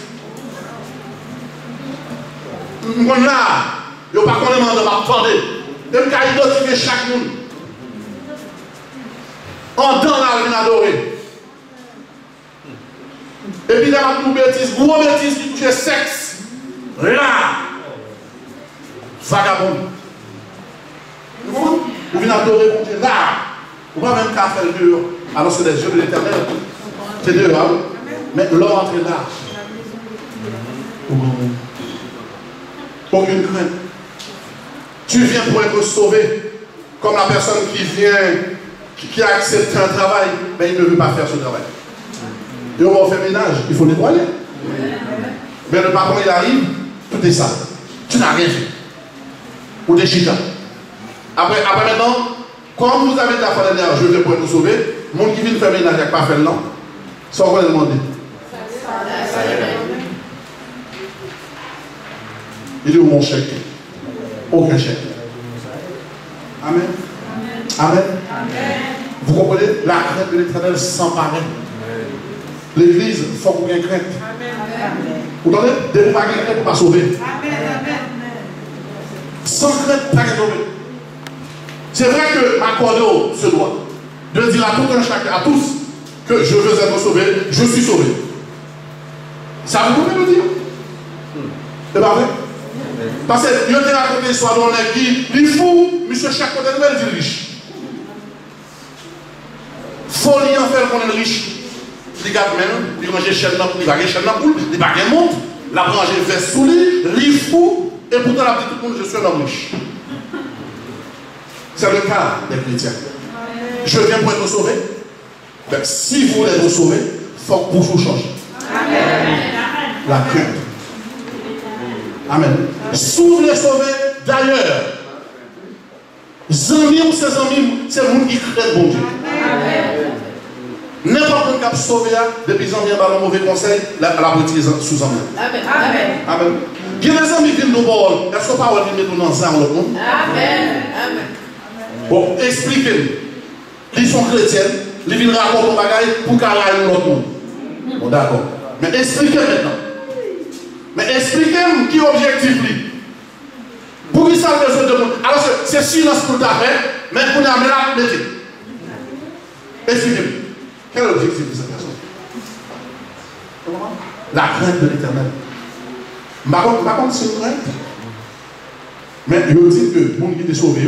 Nous là, il n'y a pas qu'on demande de m'attendre. Même qu'à identifier chaque monde. En dans la vie adorée. Et puis, il y a une bêtise, gros bêtise qui touche sexe. Là. Vagabond. Vous venez adorer mon Dieu là. Vous ne pouvez même qu'à faire le mur alors que les yeux de l'Éternel C'est dehors. Mais l'homme entre là. Aucune crainte. Tu viens pour être sauvé. Comme la personne qui vient, qui a accepté un travail, mais il ne veut pas faire ce travail. Et on va faire ménage, il faut nettoyer. Mais le patron, il arrive, tout est ça. Tu n'as rien fait. Ou des chitas. Après maintenant, comme vous avez de la foi dernière, je vais pour être sauvé, le monde qui vient faire ménage avec pas fait non, ça on va le demander. Il est où mon chèque? Aucun chèque. Amen. Amen. Vous comprenez? La crainte de l'Éternel s'emparer. L'église, il faut qu'on ait crainte. Vous entendez? De ne pas crainte pour ne pas sauver. Sans crainte, pas sauver. C'est vrai que m'accorder se doit de dire à tout un chacun, à tous, que je veux être sauvé, je suis sauvé. Ça vous pouvez le dire? C'est pas vrai? Parce que je t'ai raconté l'histoire d'un homme qui dit fou, monsieur chaque côté de il dit riche. Folie en faire qu'on est riche. Il garde même, il mange chaîne il va gagner chaîne dans poule, il va gagner monte, la branche fait sous lui, il fou, et pourtant la petite tout le monde, je suis un homme riche. C'est le cas des chrétiens. Je viens pour être sauvé. Donc, si vous voulez être sauvé, il faut que vous changez. La crainte. Amen. Si vous voulez sauver, d'ailleurs, amis ou ses amis, c'est le monde qui crée bon Dieu. N'importe qui a sauvé, depuis qu'ils ont bien un mauvais conseil, la politique sous amis. Amen. Il y a des amis qui viennent nous voir. Est-ce qu'on parle de nous dans ça en l'autre monde? Amen. Bon, expliquez-nous. Ils sont chrétiens, ils viennent raconter un bagage pour qu'elle aille l'autre monde. Bon, d'accord. Mais expliquez maintenant. Mais expliquez-moi qui est l'objectif. Pour qui ça a besoin de monde? Alors c'est silence pour ta fait, mais pour la mettre là, mettez. Expliquez-moi. Quel est l'objectif de cette personne? La crainte de l'Éternel. Par contre, c'est une crainte. Mais je dis que le monde qui est sauvé,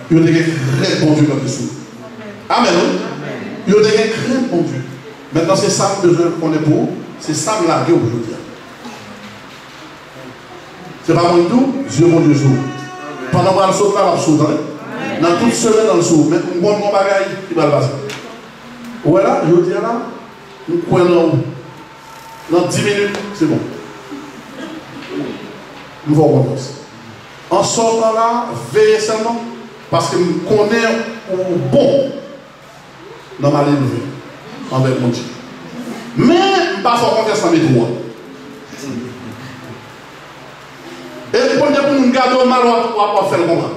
il y a des craintes bon Dieu là-dessous. Amen. Il y a des craintes bon Dieu. Maintenant, c'est ça que qu'on est pour. C'est ça que la vie aujourd'hui. C'est pas mon tout, Dieu mon Dieu joue. Pendant qu'on va le sauter là, on va sauter. Dans toute semaine, dans le saut. Mais on voit mon bagage qui va le passer. Voilà, je dis là, nous prenons dans 10 minutes, c'est bon. Nous allons commencer. En sortant là, veillez seulement. Parce que nous connaissons au bon dans ma ligne envers mon Dieu. Mais, je ne pas faire confiance en mes droits. Et pour nous garder au mal, on va faire le combat.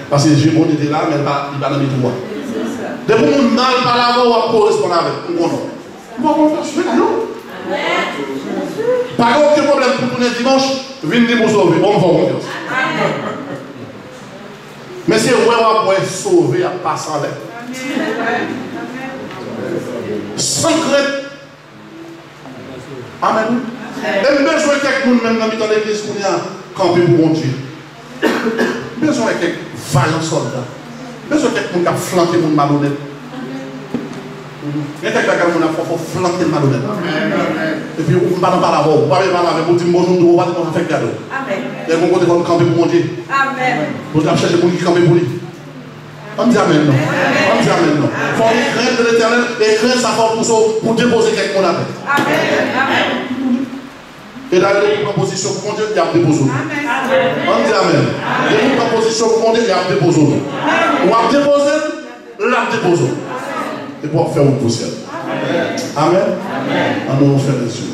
Parce que j'ai bon était là, mais il va dans mes droits. Depuis que nous mal par là, on va correspondre avec. On va faire ce pas aucun problème pour tourner dimanche, venez nous sauver. On va confiance. Mais c'est vrai, on va sauver à passer avec. Sans crainte. Amen. Et besoin de quelqu'un même dans l'église pour y camper pour mon Dieu. Besoin de quelques vaillants soldats. Besoin de quelqu'un qui a flanqué mon malhonnête. Il y a quelqu'un qui a flanqué le malhonnête. Et puis, on ne va pas l'avoir. On va pas l'avoir. On va dire bonjour, on va faire cadeau. Et on va camper pour mon Dieu. On va chercher pour qui camper pour lui. On dit amen, non. On dit amen, non. Il faut craindre de l'Éternel et craindre sa force pour déposer quelqu'un qu'on appelle. Amen. Et là, il y a une proposition pour mon Dieu, il y a un déposé. On dit amen. Il y a une proposition pour mon Dieu, il y a un déposé. On va déposer, la déposé. Et pour faire une poussière. Amen. En nous faire les yeux.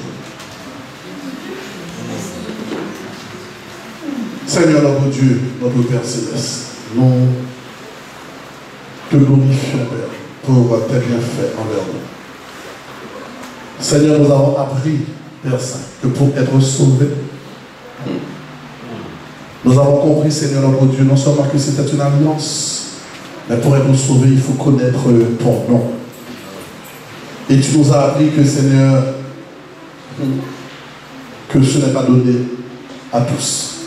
Seigneur notre Dieu, notre Père Céleste, nous te glorifions, Père, pour tes bienfaits envers nous. Seigneur, nous avons appris, Père Saint, que pour être sauvés, nous avons compris, Seigneur notre Dieu, non seulement que c'était une alliance, mais pour être sauvés, il faut connaître ton nom. Et tu nous as appris que, Seigneur, que ce n'est pas donné à tous.